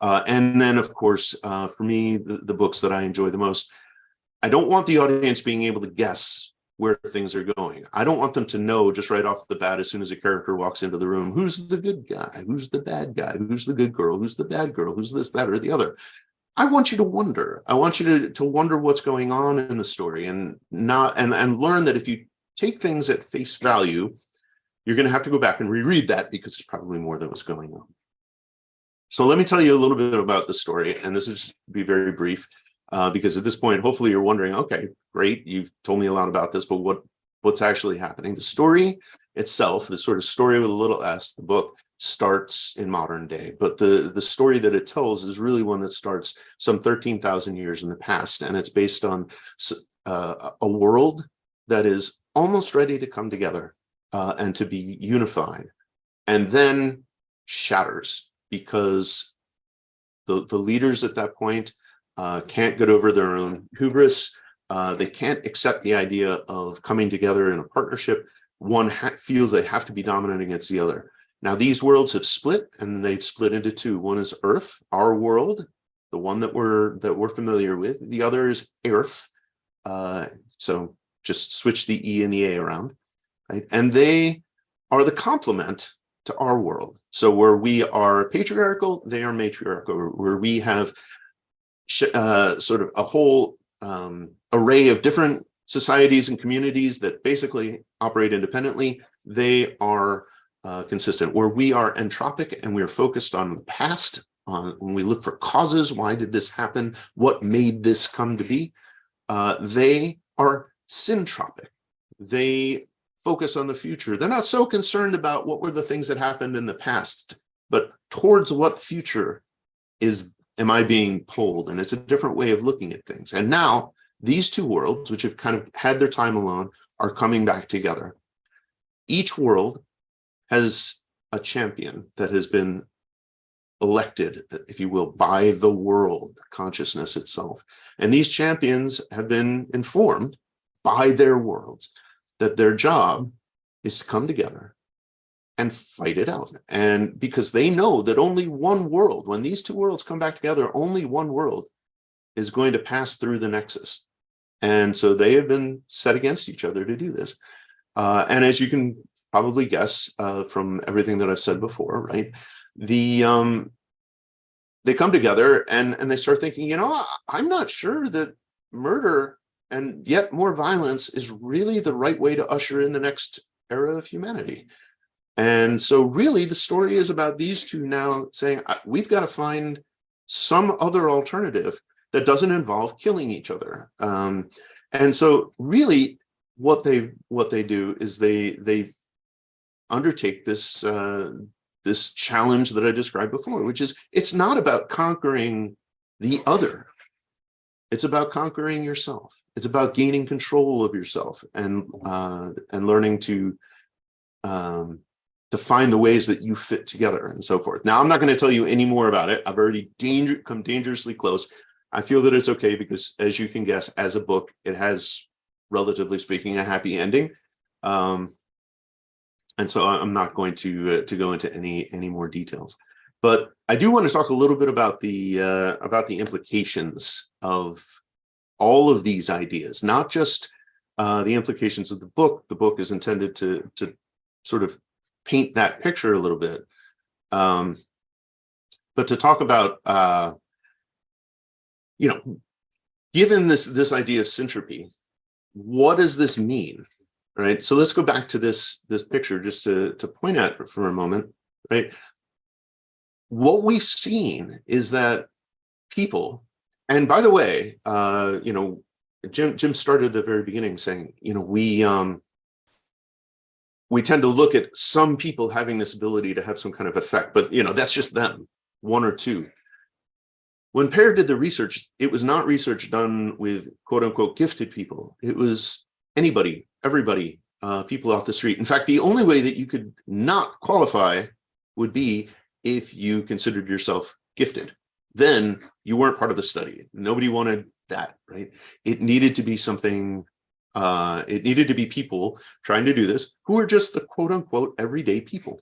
And then, of course, for me, the books that I enjoy the most, I don't want the audience being able to guess where things are going. I don't want them to know just right off the bat, as soon as a character walks into the room, who's the good guy, who's the bad guy, who's the good girl, who's the bad girl, who's this, that, or the other. I want you to wonder. I want you to wonder what's going on in the story and learn that if you take things at face value you're going to have to go back and reread that because there's probably more that was going on. So let me tell you a little bit about the story, and this will just be very brief, because at this point, hopefully you're wondering, okay, great, you've told me a lot about this, but what's actually happening? The story itself, the sort of story with a little s, the book, starts in modern day, but the story that it tells is really one that starts some 13,000 years in the past, and it's based on a world that is almost ready to come together and to be unified, and then shatters because the leaders at that point can't get over their own hubris. They can't accept the idea of coming together in a partnership. One feels they have to be dominant against the other. Now, these worlds have split, and they've split into two. One is Earth, our world, the one that we're familiar with. The other is Earth. So just switch the E and the A around, right? And they are the complement to our world. So where we are patriarchal, they are matriarchal. Where we have sort of a whole array of different societies and communities that basically operate independently, they are consistent. Where we are entropic and we are focused on the past, when we look for causes, why did this happen? What made this come to be? They are syntropic. They focus on the future. They're not so concerned about what were the things that happened in the past, but towards what future am I being pulled? And it's a different way of looking at things. And now these two worlds, which have kind of had their time alone, are coming back together. Each world has a champion that has been elected, if you will, by the world consciousness itself. And these champions have been informed by their worlds that their job is to come together and fight it out. And because they know that only one world, when these two worlds come back together, only one world is going to pass through the Nexus. And so they have been set against each other to do this. And as you can probably guess from everything that I've said before, right? They come together and they start thinking, I'm not sure that murder and yet more violence is really the right way to usher in the next era of humanity. And so really the story is about these two now saying, we've got to find some other alternative that doesn't involve killing each other. And so really what they do is they undertake this this challenge that I described before, which is it's not about conquering the other. It's about conquering yourself. It's about gaining control of yourself and learning to find the ways that you fit together and so forth. Now, I'm not going to tell you any more about it. I've already come dangerously close. I feel that it's okay because, as you can guess, as a book, it has, relatively speaking, a happy ending. And so I'm not going to go into any more details. But I do want to talk a little bit about the implications of all of these ideas, not just the implications of the book. The book is intended to sort of paint that picture a little bit, but to talk about given this idea of syntropy, what does this mean, right? So let's go back to this picture just to point at for a moment, right? What we've seen is that people, and by the way, Jim started at the very beginning saying, we tend to look at some people having this ability to have some kind of effect, but that's just them, one or two. When PEAR did the research, it was not research done with quote unquote gifted people. It was anybody, everybody, people off the street. In fact, the only way that you could not qualify would be if you considered yourself gifted. Then you weren't part of the study. Nobody wanted that, right? It needed to be something, it needed to be people trying to do this who are just the quote unquote everyday people.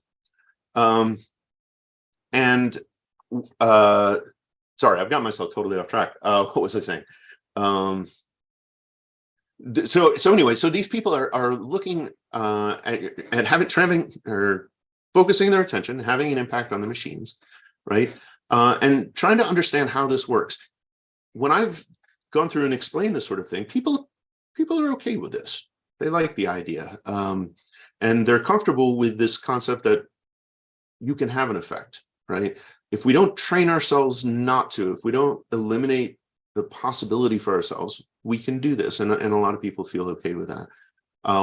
Sorry, I've got myself totally off track. What was I saying? So anyway, so these people are looking at focusing their attention, having an impact on the machines, right? And trying to understand how this works. When I've gone through and explained this sort of thing, people are okay with this. They like the idea. And they're comfortable with this concept that you can have an effect, right? If we don't train ourselves not to, if we don't eliminate the possibility for ourselves, we can do this. And a lot of people feel okay with that.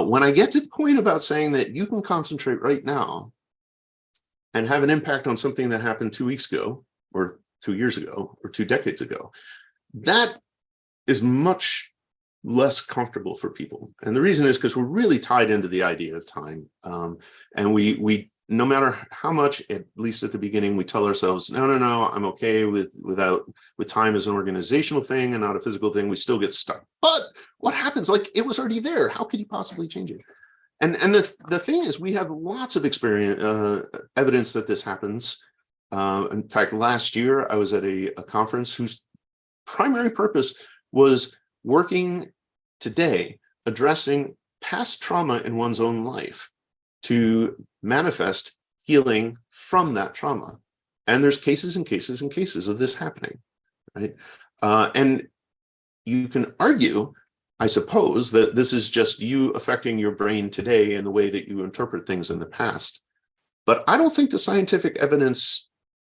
When I get to the point about saying that you can concentrate right now and have an impact on something that happened 2 weeks ago, or 2 years ago, or 2 decades ago, that is much less comfortable for people. And the reason is because we're really tied into the idea of time. And we no matter how much, at least at the beginning, we tell ourselves, no, I'm okay with time as an organizational thing and not a physical thing, we still get stuck. But what happens? Like, it was already there. How could you possibly change it? And the thing is, we have lots of experience, evidence that this happens. In fact, last year, I was at a conference whose primary purpose was working today, addressing past trauma in one's own life to manifest healing from that trauma. And there's cases and cases and cases of this happening, right? And you can argue, I suppose, that this is just you affecting your brain today in the way that you interpret things in the past. But I don't think the scientific evidence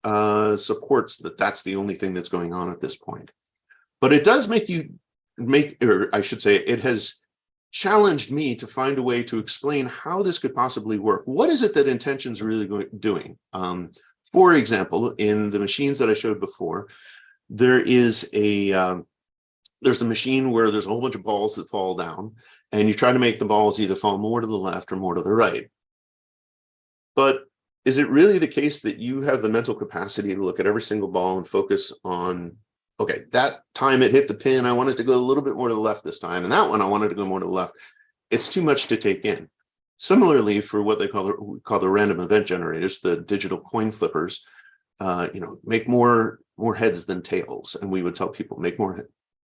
supports that that's the only thing that's going on at this point. But it does or I should say, it has challenged me to find a way to explain how this could possibly work. What is it that intention's really doing? For example, in the machines that I showed before, there's a machine where there's a whole bunch of balls that fall down, and you try to make the balls either fall more to the left or more to the right. But is it really the case that you have the mental capacity to look at every single ball and focus on, okay, that time it hit the pin, I wanted to go a little bit more to the left this time, and that one I wanted to go more to the left. It's too much to take in. Similarly, for what they call the random event generators, the digital coin flippers, make more heads than tails, and we would tell people make more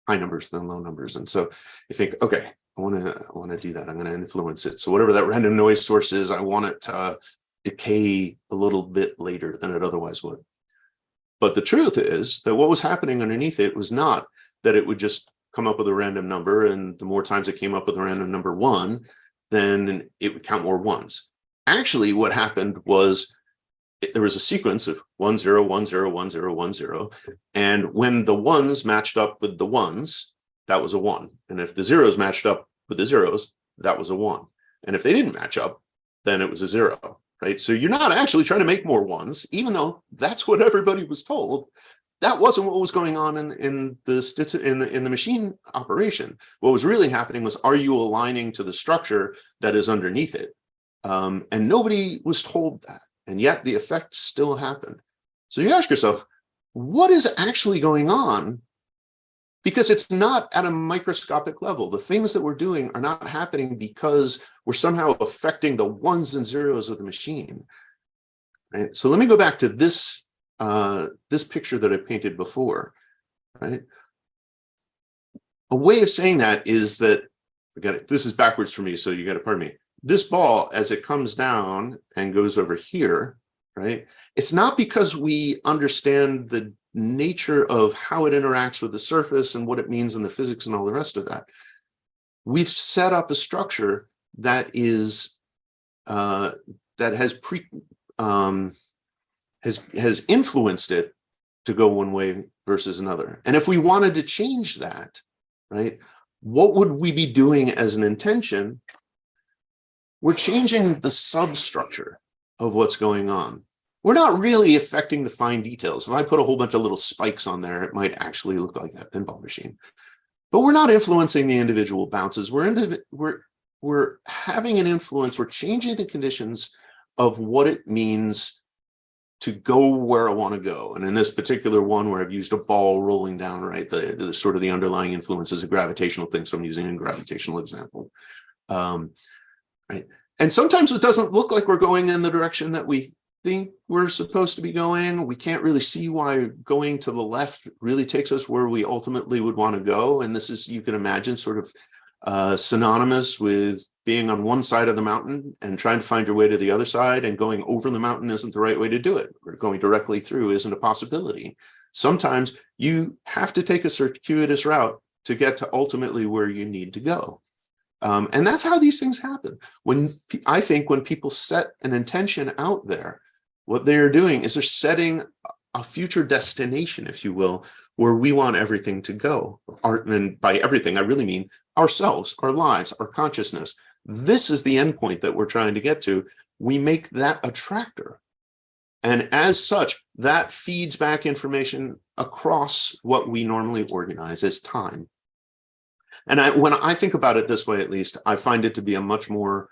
high numbers than low numbers. And so you think, okay, I want to do that. I'm going to influence it. So whatever that random noise source is, I want it to decay a little bit later than it otherwise would. But the truth is that what was happening underneath it was not that it would just come up with a random number, and the more times it came up with a random number 1, then it would count more ones. Actually, what happened was there was a sequence of 1 0 1 0 1 0 1 0, and when the ones matched up with the ones, that was a 1. And if the zeros matched up with the zeros, that was a 1. And if they didn't match up, then it was a 0. Right? So you're not actually trying to make more ones, even though that's what everybody was told. That wasn't what was going on in the machine operation. What was really happening was, are you aligning to the structure that is underneath it? And nobody was told that, and yet the effect still happened. So you ask yourself, what is actually going on? Because it's not at a microscopic level. The things that we're doing are not happening because we're somehow affecting the ones and zeros of the machine. Right? So let me go back to this picture that I painted before. Right? A way of saying that is that, this is backwards for me, so you got to pardon me. This ball, as it comes down and goes over here, right? It's not because we understand the nature of how it interacts with the surface and what it means in the physics and all the rest of that. We've set up a structure that is that has influenced it to go one way versus another. And if we wanted to change that, right, what would we be doing as an intention? We're changing the substructure of what's going on. We're not really affecting the fine details. If I put a whole bunch of little spikes on there, it might actually look like that pinball machine. But we're not influencing the individual bounces. We're having an influence. We're changing the conditions of what it means to go where I want to go. And in this particular one, where I've used a ball rolling down, right, the sort of the underlying influence is a gravitational thing. So I'm using a gravitational example. Right. And sometimes it doesn't look like we're going in the direction that we think we're supposed to be going. We can't really see why going to the left really takes us where we ultimately would want to go. And this is, you can imagine, sort of synonymous with being on one side of the mountain and trying to find your way to the other side, and going over the mountain isn't the right way to do it. Or going directly through isn't a possibility. Sometimes you have to take a circuitous route to get to ultimately where you need to go. And that's how these things happen. I think when people set an intention out there, what they're doing is they're setting a future destination, if you will, where we want everything to go. And by everything, I really mean ourselves, our lives, our consciousness. This is the endpoint that we're trying to get to. We make that a tractor. And as such, that feeds back information across what we normally organize as time. And when I think about it this way, at least, I find it to be a much more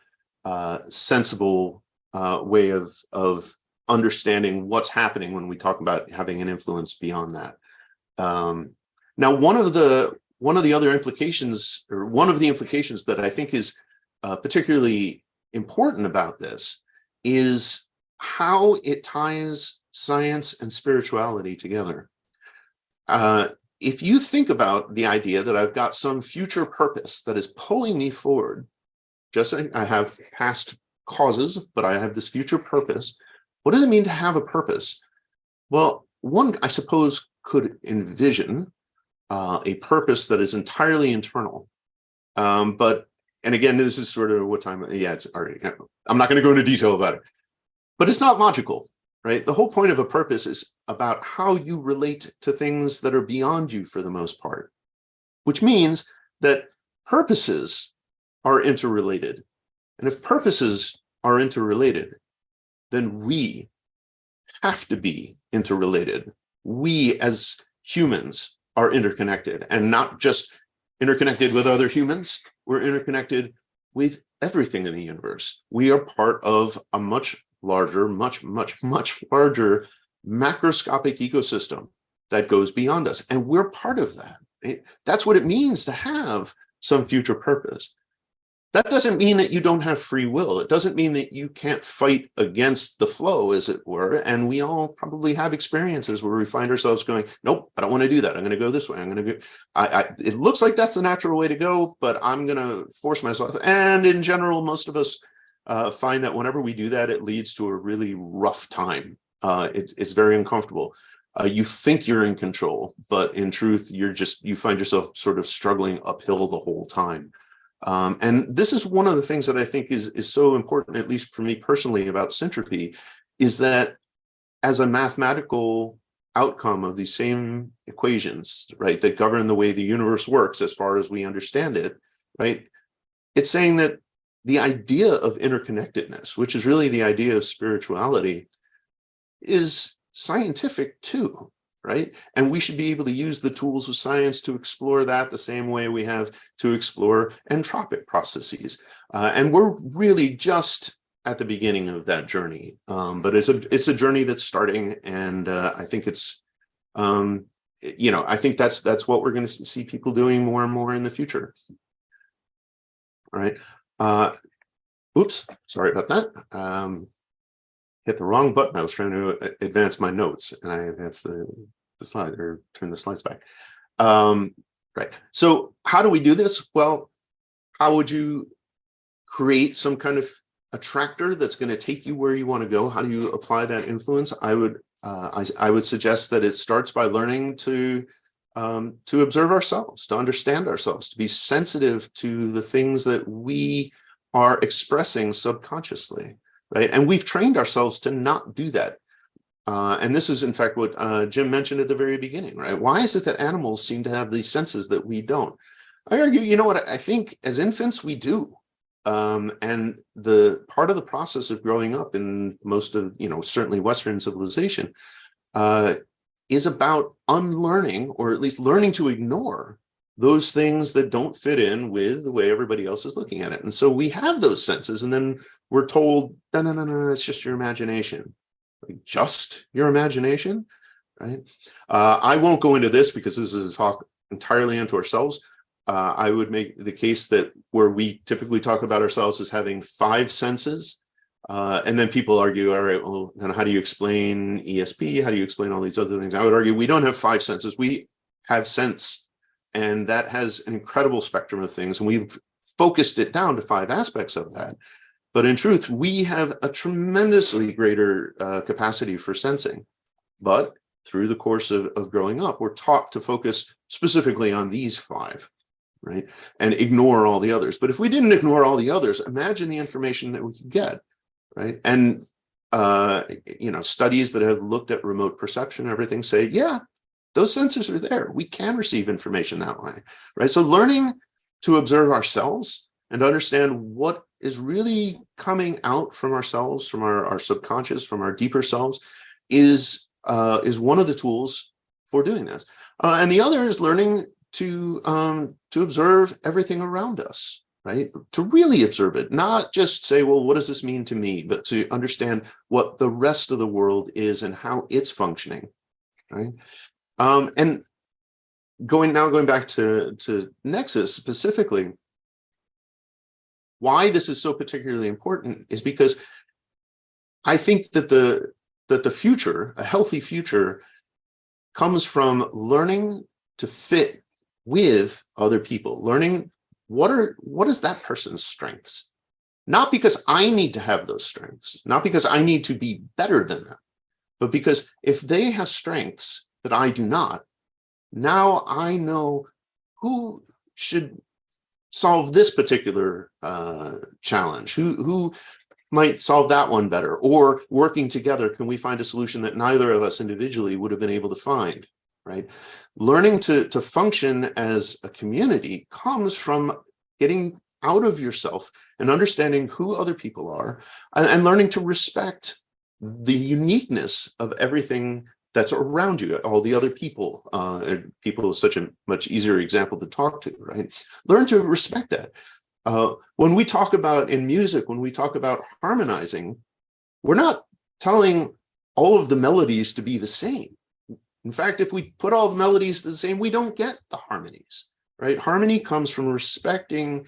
sensible way of understanding what's happening when we talk about having an influence beyond that. Now, one of the other implications, or one of the implications that I think is particularly important about this, is how it ties science and spirituality together. If you think about the idea that I've got some future purpose that is pulling me forward, just like I have past causes, but I have this future purpose. What does it mean to have a purpose? Well, one, I suppose, could envision a purpose that is entirely internal. And again, this is sort of what time, yeah, it's already, I'm not going to go into detail about it, but it's not logical. Right? The whole point of a purpose is about how you relate to things that are beyond you for the most part, which means that purposes are interrelated. And if purposes are interrelated, then we have to be interrelated. We as humans are interconnected, and not just interconnected with other humans. We're interconnected with everything in the universe. We are part of a much larger, much larger macroscopic ecosystem that goes beyond us. And we're part of that. That's what it means to have some future purpose. That doesn't mean that you don't have free will. It doesn't mean that you can't fight against the flow, as it were. And we all probably have experiences where we find ourselves going, nope, I don't want to do that. I'm going to go this way. I'm going to go. It looks like that's the natural way to go, but I'm going to force myself. And in general, most of us find that whenever we do that, it leads to a really rough time. It's very uncomfortable. You think you're in control, but in truth, you find yourself sort of struggling uphill the whole time. And this is one of the things that I think is so important, at least for me personally, about syntropy, is that as a mathematical outcome of these same equations, right, that govern the way the universe works as far as we understand it, right, it's saying that the idea of interconnectedness, which is really the idea of spirituality, is scientific too, right? And we should be able to use the tools of science to explore that the same way we have to explore entropic processes. And we're really just at the beginning of that journey. But it's a journey that's starting, and I think it's, I think that's what we're going to see people doing more and more in the future. All right. Oops, sorry about that. Hit the wrong button. I was trying to advance my notes, and I advanced the slide, or turn the slides back. Right. So how do we do this? Well, how would you create some kind of attractor that's going to take you where you want to go? How do you apply that influence? I would suggest that it starts by learning to observe ourselves, to understand ourselves, to be sensitive to the things that we are expressing subconsciously, right? And we've trained ourselves to not do that. And this is, in fact, what Jim mentioned at the very beginning, right? Why is it that animals seem to have these senses that we don't? I argue, you know what, I think as infants, we do. And the part of the process of growing up in most of, certainly Western civilization, is about unlearning, or at least learning to ignore those things that don't fit in with the way everybody else is looking at it. And so we have those senses, and then we're told, no, it's just your imagination. Like, just your imagination, right? I won't go into this because this is a talk entirely unto ourselves. I would make the case that where we typically talk about ourselves as having 5 senses, and then people argue, all right, well, then how do you explain ESP? How do you explain all these other things? I would argue we don't have 5 senses. We have sense, and that has an incredible spectrum of things, and we've focused it down to 5 aspects of that. But in truth, we have a tremendously greater capacity for sensing. But through the course of growing up, we're taught to focus specifically on these 5. right? And ignore all the others. But if we didn't ignore all the others, imagine the information that we could get, right? And studies that have looked at remote perception and everything say, yeah, those sensors are there. We can receive information that way, right? So learning to observe ourselves and understand what is really coming out from ourselves, from our subconscious, from our deeper selves, is one of the tools for doing this. And the other is learning to observe everything around us, right? To really observe it, not just say, well, what does this mean to me, but to understand what the rest of the world is and how it's functioning, right? And going back to Nexus specifically, why this is so particularly important is because I think that the future, a healthy future, comes from learning to fit with other people, learning what is that person's strengths? Not because I need to have those strengths, not because I need to be better than them, but because if they have strengths that I do not, now I know who should solve this particular challenge, who might solve that one better, or working together, can we find a solution that neither of us individually would have been able to find, right? Learning to function as a community comes from getting out of yourself and understanding who other people are, and learning to respect the uniqueness of everything that's around you, all the other people. People is such a much easier example to talk to, right? Learn to respect that. When we talk about in music, when we talk about harmonizing, we're not telling all of the melodies to be the same. In fact, if we put all the melodies to the same, we don't get the harmonies, right? Harmony comes from respecting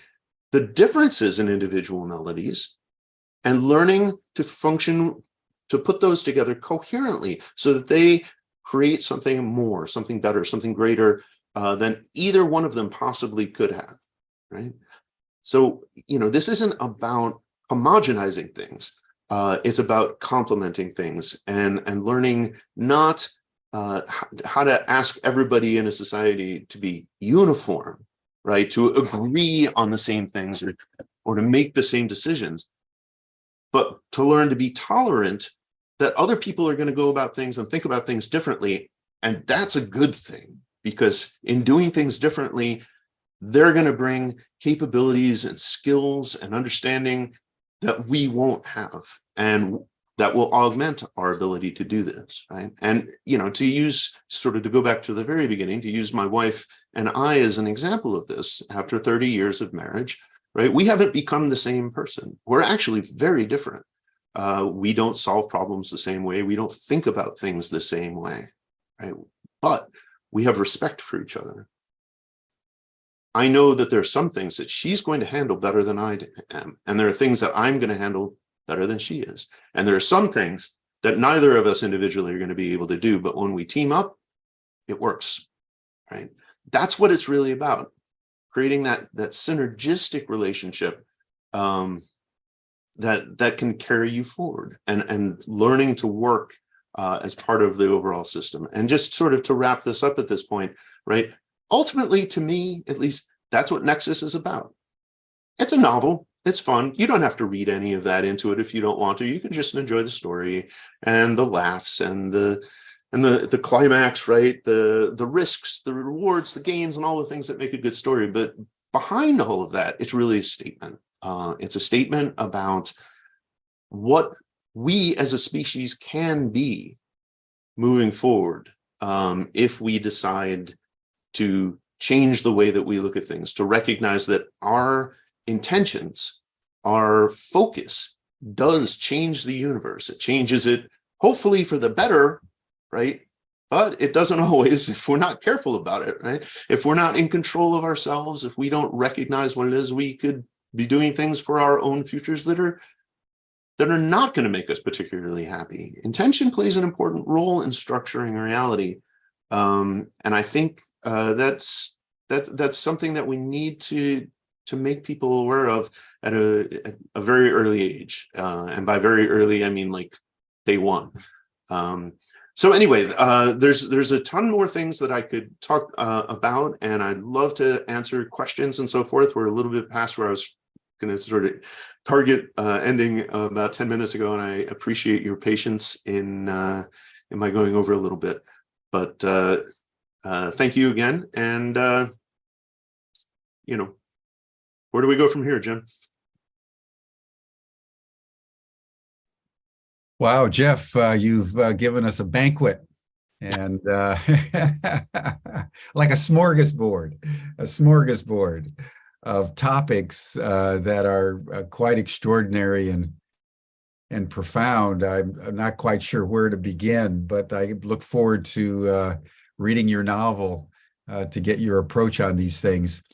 the differences in individual melodies and learning to function, to put those together coherently so that they create something more, something better, something greater than either one of them possibly could have, right? So, this isn't about homogenizing things. It's about complementing things and learning not how to ask everybody in a society to be uniform, right? To agree on the same things or to make the same decisions, but to learn to be tolerant that other people are going to go about things and think about things differently. And that's a good thing, because in doing things differently, they're going to bring capabilities and skills and understanding that we won't have, and that will augment our ability to do this, right? And, to use, sort of to go back to the very beginning, to use my wife and I as an example of this, after 30 years of marriage, right? We haven't become the same person. We're actually very different. We don't solve problems the same way. We don't think about things the same way, right? But we have respect for each other. I know that there are some things that she's going to handle better than I am. And there are things that I'm going to handle better than she is. And there are some things that neither of us individually are going to be able to do. But when we team up, it works, right? That's what it's really about. Creating that synergistic relationship that can carry you forward, and learning to work as part of the overall system. And just sort of to wrap this up at this point, right? Ultimately, to me, at least, that's what Nexus is about. It's a novel. It's fun. You don't have to read any of that into it if you don't want to. You can just enjoy the story and the laughs and the climax, right? The risks, the rewards, the gains, and all the things that make a good story. But behind all of that, it's really a statement. It's a statement about what we as a species can be moving forward if we decide to change the way that we look at things, to recognize that our intentions, our focus does change the universe. It changes it, hopefully for the better, right? But it doesn't always, if we're not careful about it, right? If we're not in control of ourselves, if we don't recognize what it is, we could be doing things for our own futures that are not going to make us particularly happy. Intention plays an important role in structuring reality. And I think that's something that we need to make people aware of at a very early age. And by very early, I mean like day one. So anyway, there's a ton more things that I could talk about, and I'd love to answer questions and so forth. We're a little bit past where I was going to sort of target ending about 10 minutes ago, and I appreciate your patience in my going over a little bit. But thank you again, and where do we go from here, Jim? Wow, Jeff, you've given us a banquet, and like a smorgasbord of topics that are quite extraordinary and profound. I'm not quite sure where to begin, but I look forward to reading your novel to get your approach on these things.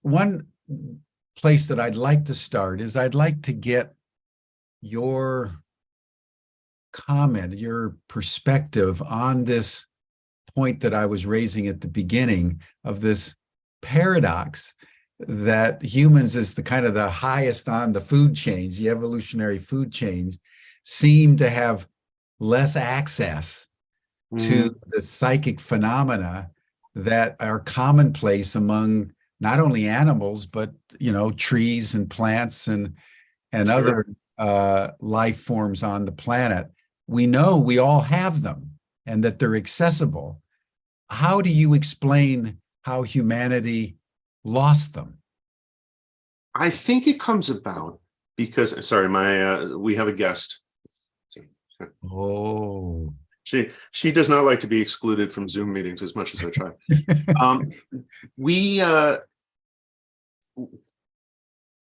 One place that I'd like to start is I'd like to get your comment, your perspective on this point that I was raising at the beginning of this paradox that humans, as the kind of the highest on the food chain, the evolutionary food chain, seem to have less access to the psychic phenomena that are commonplace among not only animals, but trees and plants and Sure. other life forms on the planet. We know we all have them and that they're accessible. How do you explain how humanity lost them? I think it comes about because, sorry, we have a guest. Oh, she does not like to be excluded from Zoom meetings as much as I try.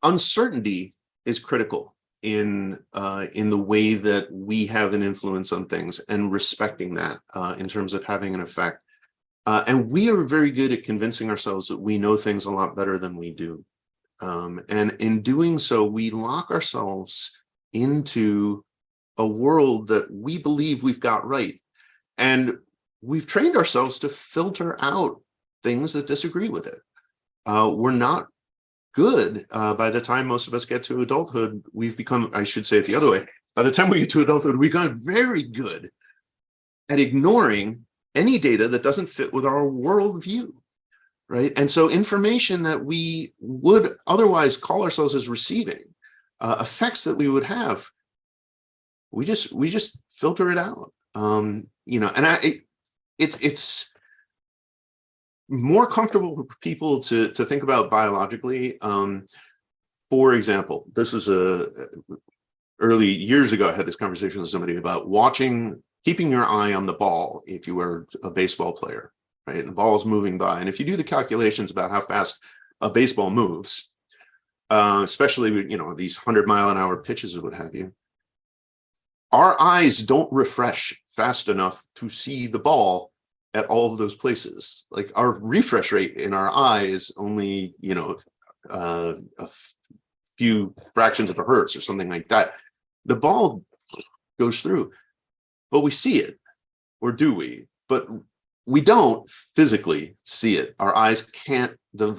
Uncertainty is critical in the way that we have an influence on things, and respecting that in terms of having an effect. And we are very good at convincing ourselves that we know things a lot better than we do. And in doing so, we lock ourselves into a world that we believe we've got right. And we've trained ourselves to filter out things that disagree with it. We're not good. By the time most of us get to adulthood, we've become, I should say it the other way, by the time we get to adulthood, we've gotten very good at ignoring any data that doesn't fit with our worldview, right? And so information that we would otherwise call ourselves as receiving, effects that we would have, we just filter it out. And it's more comfortable for people to think about biologically. For example, this is early years ago, I had this conversation with somebody about keeping your eye on the ball if you were a baseball player, right? And the ball's moving by. And if you do the calculations about how fast a baseball moves, especially these 100-mile-an-hour pitches or what have you, our eyes don't refresh fast enough to see the ball at all of those places. Like, our refresh rate in our eye is only, a few fractions of a hertz or something like that. The ball goes through, but we see it, or do we? But we don't physically see it. Our eyes can't. The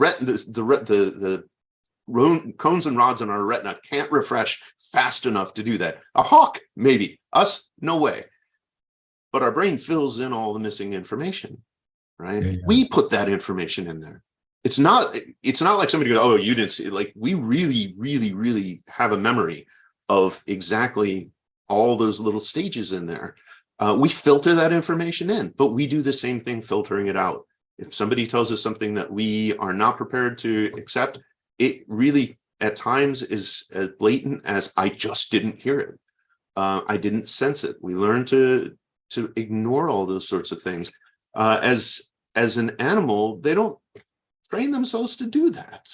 cones and rods in our retina can't refresh fast enough to do that. A hawk, maybe. Us, no way. But our brain fills in all the missing information, right? Yeah. We put that information in there. It's not like somebody goes, oh, you didn't see it. Like, we really, really, really have a memory of exactly all those little stages in there. We filter that information in, but we do the same thing filtering it out. If somebody tells us something that we are not prepared to accept, it really at times is as blatant as, I just didn't hear it. I didn't sense it. We learn to ignore all those sorts of things. As an animal, they don't train themselves to do that.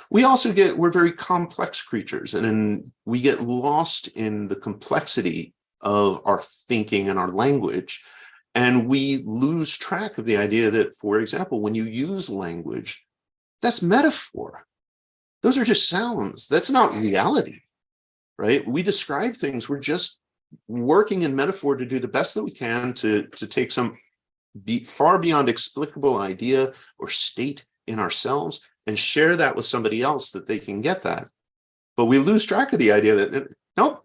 We're very complex creatures, and we get lost in the complexity of our thinking and our language. And we lose track of the idea that, for example, when you use language, that's metaphor. Those are just sounds. That's not reality, right? We describe things. We're just working in metaphor to do the best that we can to take some far beyond explicable idea or state in ourselves and share that with somebody else that they can get that. But we lose track of the idea that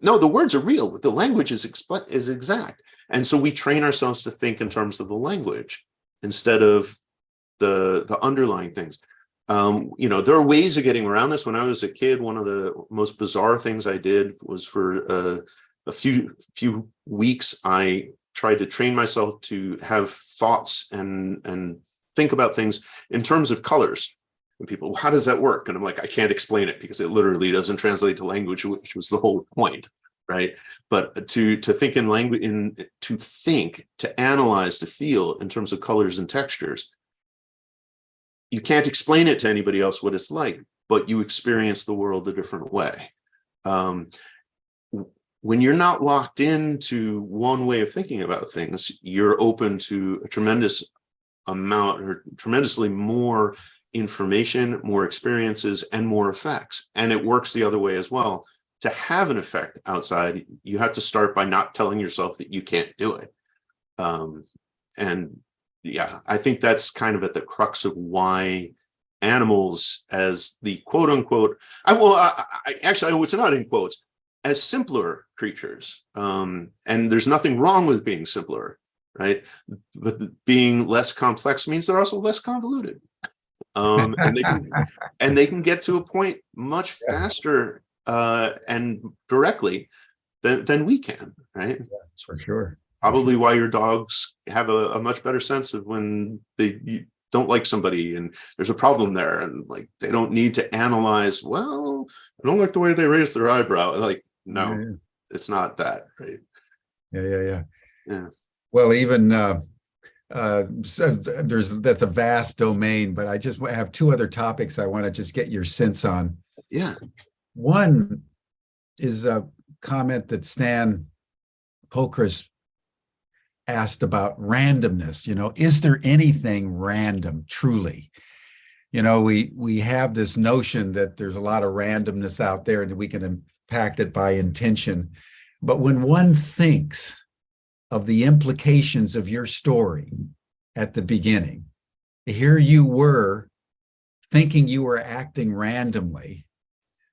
No, the words are real, but the language is exact. And so we train ourselves to think in terms of the language instead of the underlying things. There are ways of getting around this. When I was a kid, one of the most bizarre things I did was for a few weeks, I tried to train myself to have thoughts and think about things in terms of colors. And people, well, how does that work? And I'm like, I can't explain it because it literally doesn't translate to language, which was the whole point, right? But to think in language, to analyze, to feel in terms of colors and textures, you can't explain it to anybody else what it's like, but you experience the world a different way. When you're not locked into one way of thinking about things, you're open to a tremendous amount or tremendously more information, more experiences, and more effects. And it works the other way as well. To have an effect outside, you have to start by not telling yourself that you can't do it. And yeah, I think that's kind of at the crux of why animals, as the quote unquote, actually, it's not in quotes, as simpler creatures. And there's nothing wrong with being simpler, right? But being less complex means they're also less convoluted. And they can get to a point much faster and directly than we can, right? Yeah, for sure. Probably why your dogs have a much better sense of when you don't like somebody and there's a problem there, and like they don't need to analyze, well, I don't like the way they raise their eyebrow. Like, no, it's not that, right? Yeah. Well, even so that's a vast domain, but I just have two other topics I want to just get your sense on. Yeah. One is a comment that Stan Pokras asked about randomness. Is there anything random truly? We have this notion that there's a lot of randomness out there and we can impact it by intention. But when one thinks of the implications of your story at the beginning, here you were thinking you were acting randomly,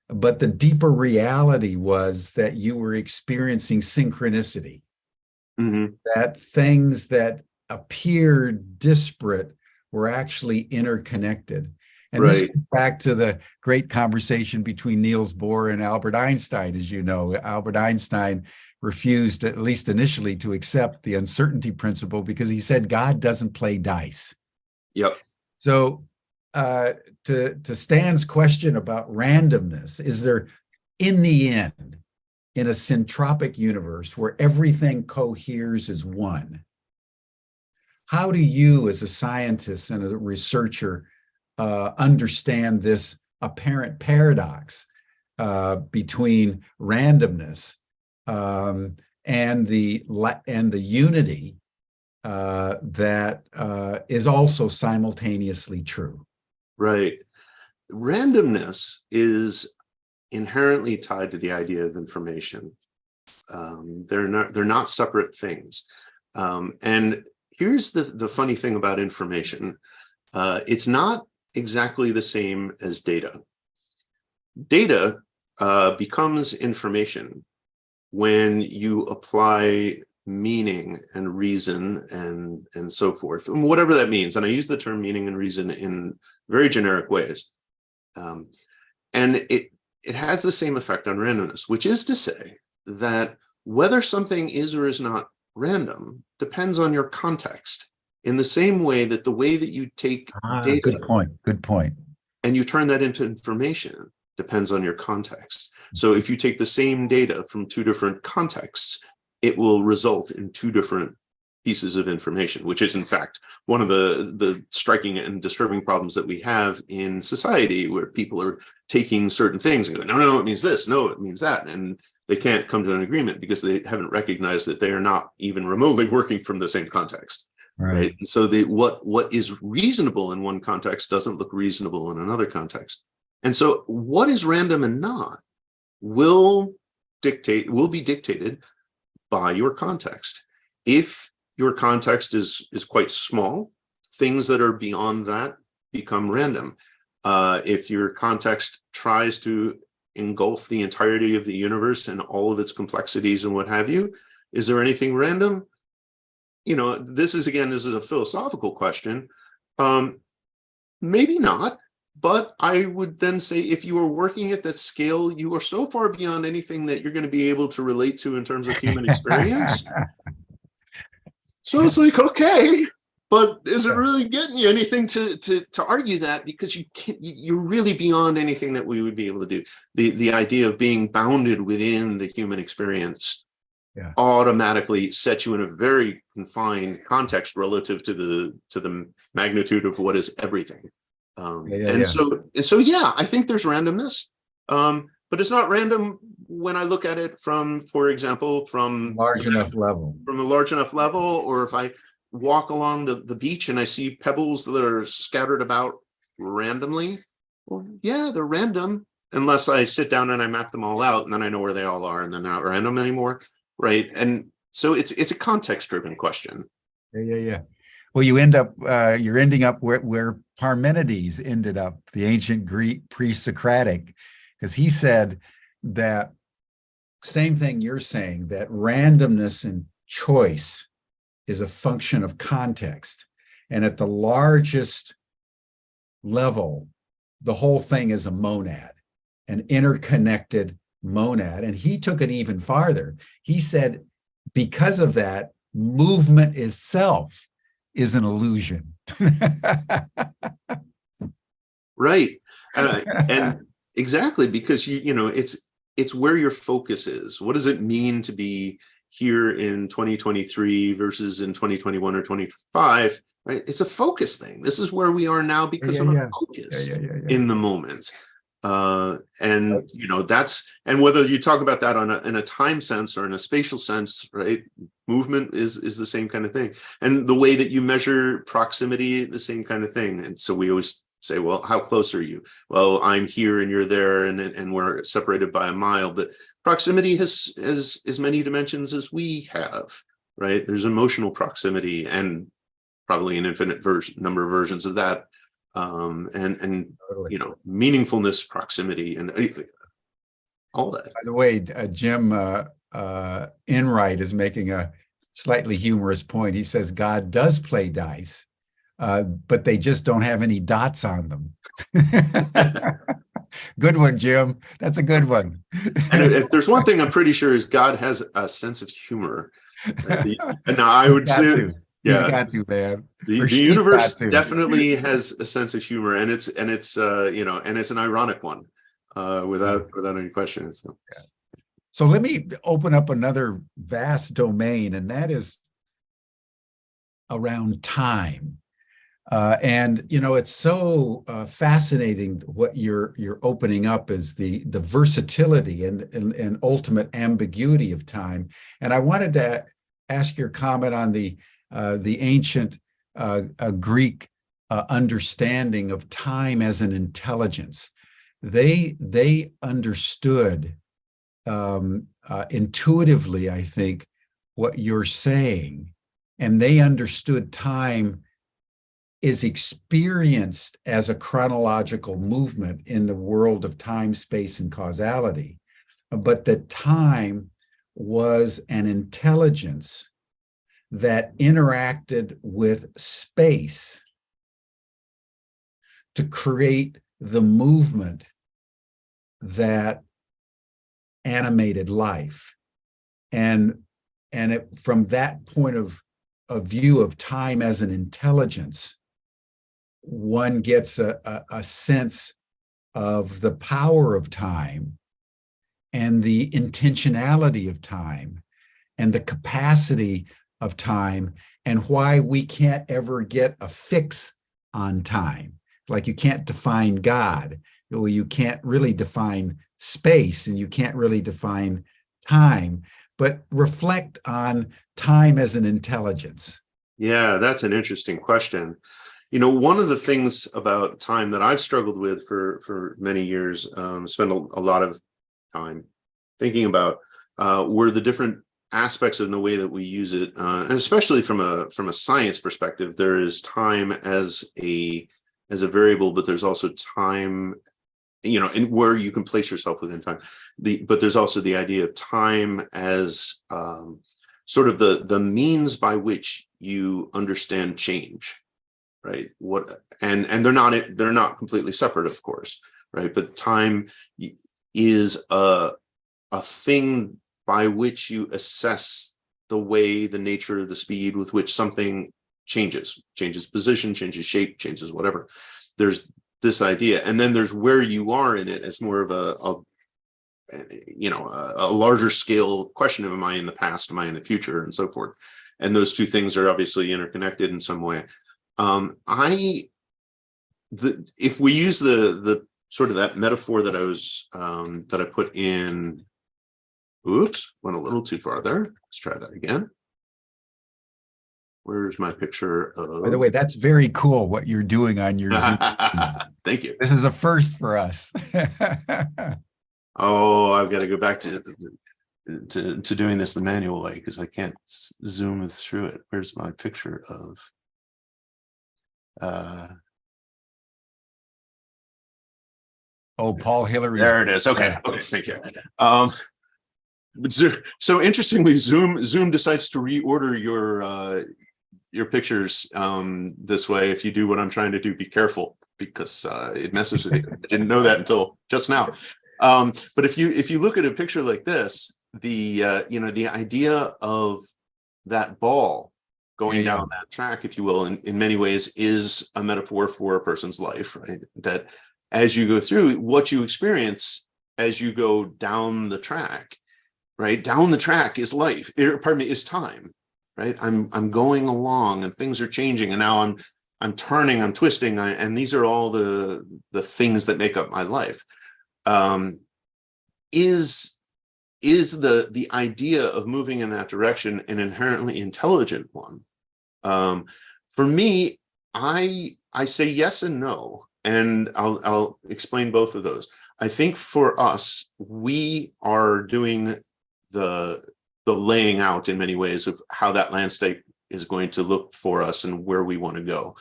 but the deeper reality was that you were experiencing synchronicity. Mm-hmm. That things that appeared disparate were actually interconnected. And this goes back to the great conversation between Niels Bohr and Albert Einstein. As you know, Albert Einstein refused, at least initially, to accept the uncertainty principle because he said God doesn't play dice. Yep. So to Stan's question about randomness, is there, in the end, in a syntropic universe where everything coheres as one, how do you, as a scientist and a researcher, understand this apparent paradox between randomness and the unity that is also simultaneously true? Right. Randomness is inherently tied to the idea of information. They're not separate things. And here's the funny thing about information. It's not exactly the same as data. Data becomes information when you apply meaning and reason and so forth, and whatever that means. And I use the term meaning and reason in very generic ways. And it has the same effect on randomness, which is to say that whether something is or is not random depends on your context, in the same way that the way that you take data, good point, and you turn that into information depends on your context. So if you take the same data from two different contexts, it will result in two different pieces of information, which is in fact one of the striking and disturbing problems that we have in society, where people are taking certain things and going, no, it means this, no, it means that. And they can't come to an agreement because they haven't recognized that they are not even remotely working from the same context. Right. And so what is reasonable in one context doesn't look reasonable in another context. And so what is random and not will be dictated by your context. If your context is quite small, things that are beyond that become random. If your context tries to engulf the entirety of the universe and all of its complexities and what have you. Is there anything random? This is a philosophical question. Maybe not, but I would then say if you are working at that scale, you are so far beyond anything that you're going to be able to relate to in terms of human experience. So it's like, okay, but is it really getting you anything to argue that? Because you're really beyond anything that we would be able to do. The idea of being bounded within the human experience automatically sets you in a very confined context relative to the magnitude of what is everything. So I think there's randomness, but it's not random when I look at it for example, from a large enough level, or if I walk along the beach and I see pebbles that are scattered about randomly. Well, yeah, they're random unless I sit down and I map them all out, and then I know where they all are, and they're not random anymore, right? And so it's a context-driven question. Yeah. Well, you're ending up where Parmenides ended up, the ancient Greek pre-Socratic, because he said that same thing you're saying, that randomness and choice is a function of context. And at the largest level, the whole thing is a monad, an interconnected monad. And he took it even farther. He said, because of that, movement itself is an illusion. Right. And exactly, because it's where your focus is. What does it mean to be here in 2023 versus in 2021 or 2025, right? It's a focus thing. This is where we are now because of our focus in the moment. And whether you talk about that in a time sense or in a spatial sense, right? Movement is the same kind of thing. And the way that you measure proximity, the same kind of thing. And so we always say, well, how close are you? Well, I'm here and you're there, and we're separated by a mile. But proximity has as many dimensions as we have, right? There's emotional proximity and probably an infinite number of versions of that. And meaningfulness, proximity, and all that. By the way, Jim Enright is making a slightly humorous point. He says God does play dice, but they just don't have any dots on them. Good one, Jim. That's a good one. And if there's one thing I'm pretty sure is God has a sense of humor. Right? And now I would say, he's got to, man. The universe definitely has a sense of humor, and it's an ironic one, without any question. So let me open up another vast domain, and that is around time. And it's so fascinating what you're opening up is the versatility and ultimate ambiguity of time. And I wanted to ask your comment on the ancient Greek understanding of time as an intelligence. They understood intuitively, I think, what you're saying, and they understood time is experienced as a chronological movement in the world of time, space, and causality, but that time was an intelligence that interacted with space to create the movement that animated life. And from that point of view of time as an intelligence, one gets a sense of the power of time and the intentionality of time and the capacity of time, and why we can't ever get a fix on time. Like you can't define God, or you can't really define space, and you can't really define time, but reflect on time as an intelligence. Yeah, that's an interesting question. One of the things about time that I've struggled with for many years, spent a lot of time thinking about, were the different aspects in the way that we use it, and especially from a science perspective. There is time as a variable, but there's also time and where you can place yourself within time. But there's also the idea of time as sort of the means by which you understand change, right? And they're not completely separate, of course, right? But time is a thing by which you assess the way, the nature, the speed with which something changes position, changes shape, changes whatever. There's this idea, and then there's where you are in it as more of a larger scale question of, am I in the past, am I in the future, and so forth. And those two things are obviously interconnected in some way. If we use the sort of that metaphor that I put in, oops, went a little too far there. Let's try that again. Where's my picture of... By the way, that's very cool what you're doing on your Zoom. Thank you. This is a first for us. Oh, I've got to go back to doing this the manual way because I can't zoom through it. Where's my picture of... Oh, Paul Hillary. There it is. Okay, thank you. So interestingly, Zoom decides to reorder your pictures this way. If you do what I'm trying to do, be careful because it messes with you. I didn't know that until just now. But if you look at a picture like this, the idea of that ball going down that track, if you will, in many ways is a metaphor for a person's life, right? That as you go through, what you experience as you go down the track, right? Down the track is life, is time, right? I'm going along and things are changing, and now I'm turning, I'm twisting, and these are all the things that make up my life. Is the idea of moving in that direction an inherently intelligent one? For me, I say yes and no, and I'll explain both of those. I think for us, we are doing the laying out in many ways of how that landscape is going to look for us and where we want to go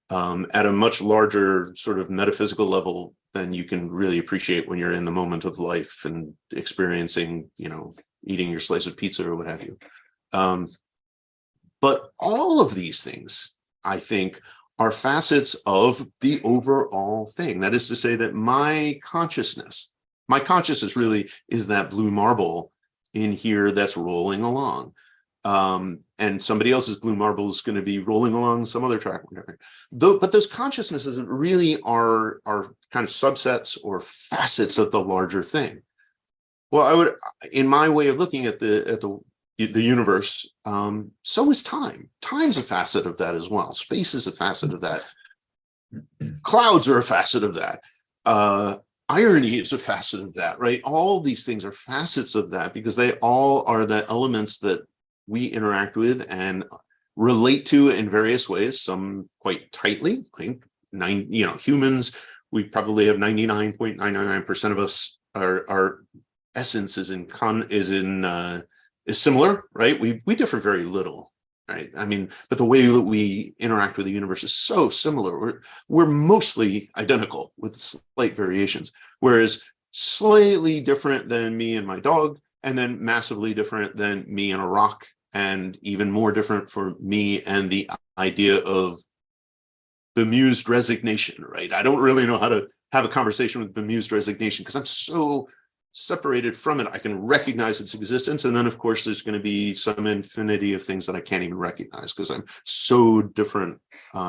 at a much larger sort of metaphysical level than you can really appreciate when you're in the moment of life and experiencing, eating your slice of pizza or what have you. But all of these things, I think, are facets of the overall thing. That is to say that my consciousness really is that blue marble in here that's rolling along. And somebody else's blue marble is going to be rolling along some other track. But those consciousnesses really are kind of subsets or facets of the larger thing. Well, I would, in my way of looking at the universe, so is time. Time's a facet of that as well. Space is a facet of that. Clouds are a facet of that. Irony is a facet of that, right? All these things are facets of that because they all are the elements that we interact with and relate to in various ways, some quite tightly. Like humans, we probably have 99.999% of us, our essence is similar, right? We differ very little, right? I mean, but the way that we interact with the universe is so similar. We're mostly identical with slight variations, whereas slightly different than me and my dog, and then massively different than me and a rock, and even more different for me and the idea of bemused resignation, right? I don't really know how to have a conversation with bemused resignation because I'm so separated from it. I can recognize its existence, and then of course there's going to be some infinity of things that I can't even recognize because I'm so different,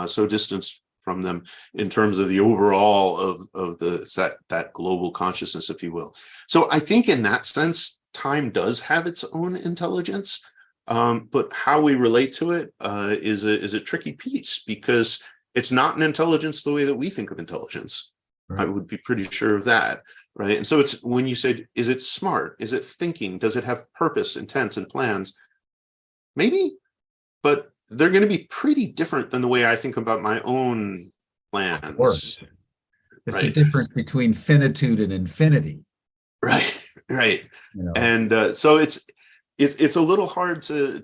so distanced from them in terms of the overall of that global consciousness, if you will. So I think in that sense, time does have its own intelligence, but how we relate to it is a tricky piece because it's not an intelligence the way that we think of intelligence. Right. I would be pretty sure of that. Right. And so it's when you say, is it smart? Is it thinking? Does it have purpose, intents, and plans? Maybe, but they're going to be pretty different than the way I think about my own plans. Of course. It's the difference between finitude and infinity. Right. Right. And so it's a little hard to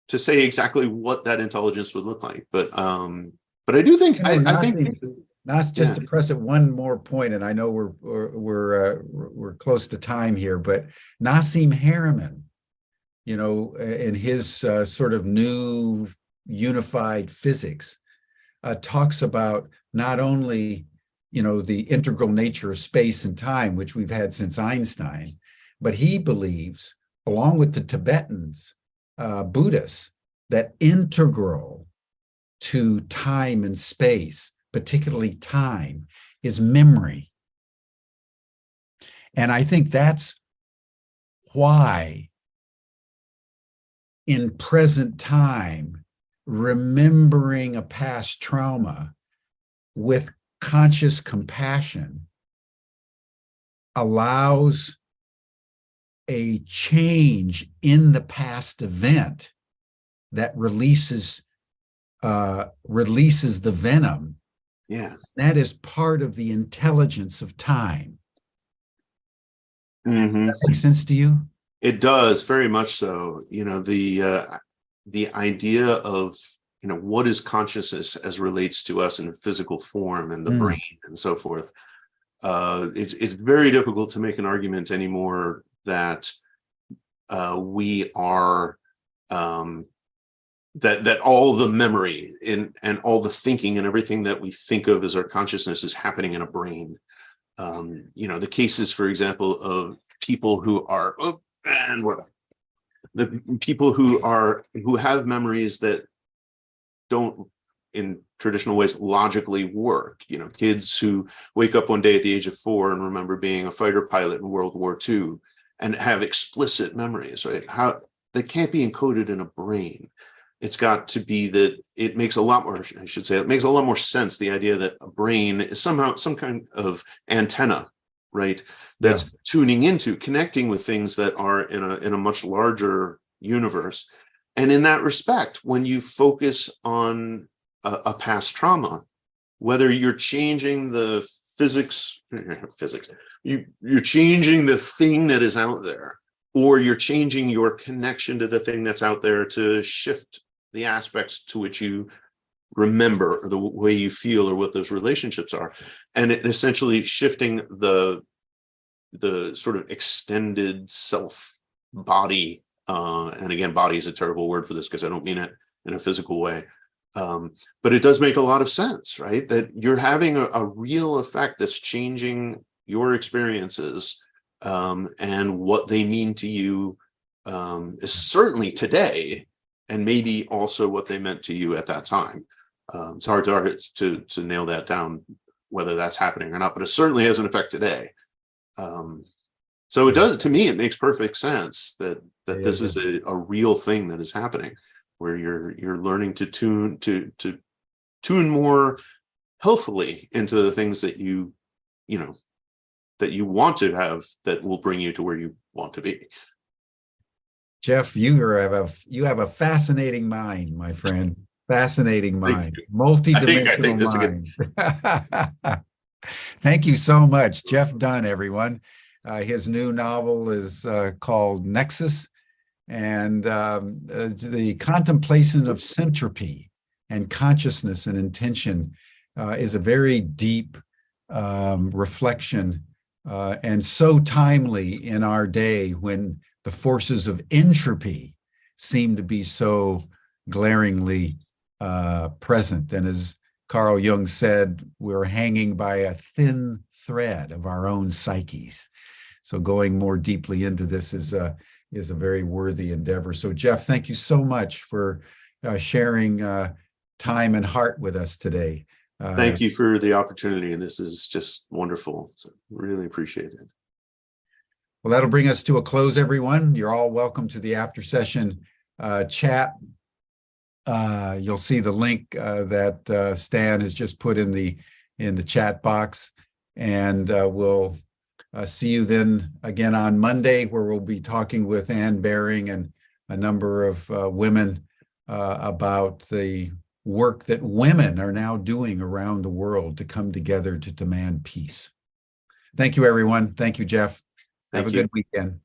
say exactly what that intelligence would look like. But I do think I think Nas, just Yeah. to press it one more point, and I know we're close to time here, but Nassim Haramein, in his sort of new unified physics, talks about not only the integral nature of space and time, which we've had since Einstein, but he believes, along with the Tibetans, Buddhists, that integral to time and space, particularly time, is memory. And I think that's why in present time, remembering a past trauma with conscious compassion allows a change in the past event that releases the venom. Yeah. That is part of the intelligence of time. Mm-hmm. That makes sense to you? It does, very much so. The idea of what is consciousness as relates to us in physical form and the brain and so forth. It's very difficult to make an argument anymore that we are that all the memory and all the thinking and everything that we think of as our consciousness is happening in a brain. The cases, for example, of people who are the people who have memories that don't in traditional ways logically work. Kids who wake up one day at the age of 4 and remember being a fighter pilot in World War II and have explicit memories, right? How they can't be encoded in a brain. It's got to be that it makes a lot more, I should say, it makes a lot more sense, the idea that a brain is somehow some kind of antenna, right? That's tuning into, connecting with things that are in a much larger universe. And in that respect, when you focus on a past trauma, whether you're changing the physics, you're changing the thing that is out there, or you're changing your connection to the thing that's out there to shift the aspects to which you remember, or the way you feel, or what those relationships are, and it essentially shifting the sort of extended self body. And again, body is a terrible word for this because I don't mean it in a physical way. But it does make a lot of sense, right? That you're having a real effect that's changing your experiences and what they mean to you, is certainly today, and maybe also what they meant to you at that time. It's hard to nail that down, whether that's happening or not, but it certainly has an effect today. So it does, to me, it makes perfect sense that this is a real thing that is happening, where you're learning to tune more healthily into the things that you want to have, that will bring you to where you want to be. Jeff, you have a fascinating mind, my friend. Fascinating mind, multi-dimensional mind. Thank you so much, Jeff Dunne, everyone. His new novel is called Nexus, and the contemplation of syntropy and consciousness and intention is a very deep reflection, and so timely in our day when the forces of entropy seem to be so glaringly present. And as Carl Jung said, we're hanging by a thin thread of our own psyches. So going more deeply into this is a very worthy endeavor. So Jeff, thank you so much for sharing time and heart with us today. Thank you for the opportunity. And this is just wonderful. So really appreciate it. Well, that'll bring us to a close, everyone. You're all welcome to the after session chat. You'll see the link that Stan has just put in the chat box, and we'll see you then again on Monday, where we'll be talking with Ann Baring and a number of women about the work that women are now doing around the world to come together to demand peace. Thank you, everyone. Thank you, Jeff. Have a good weekend.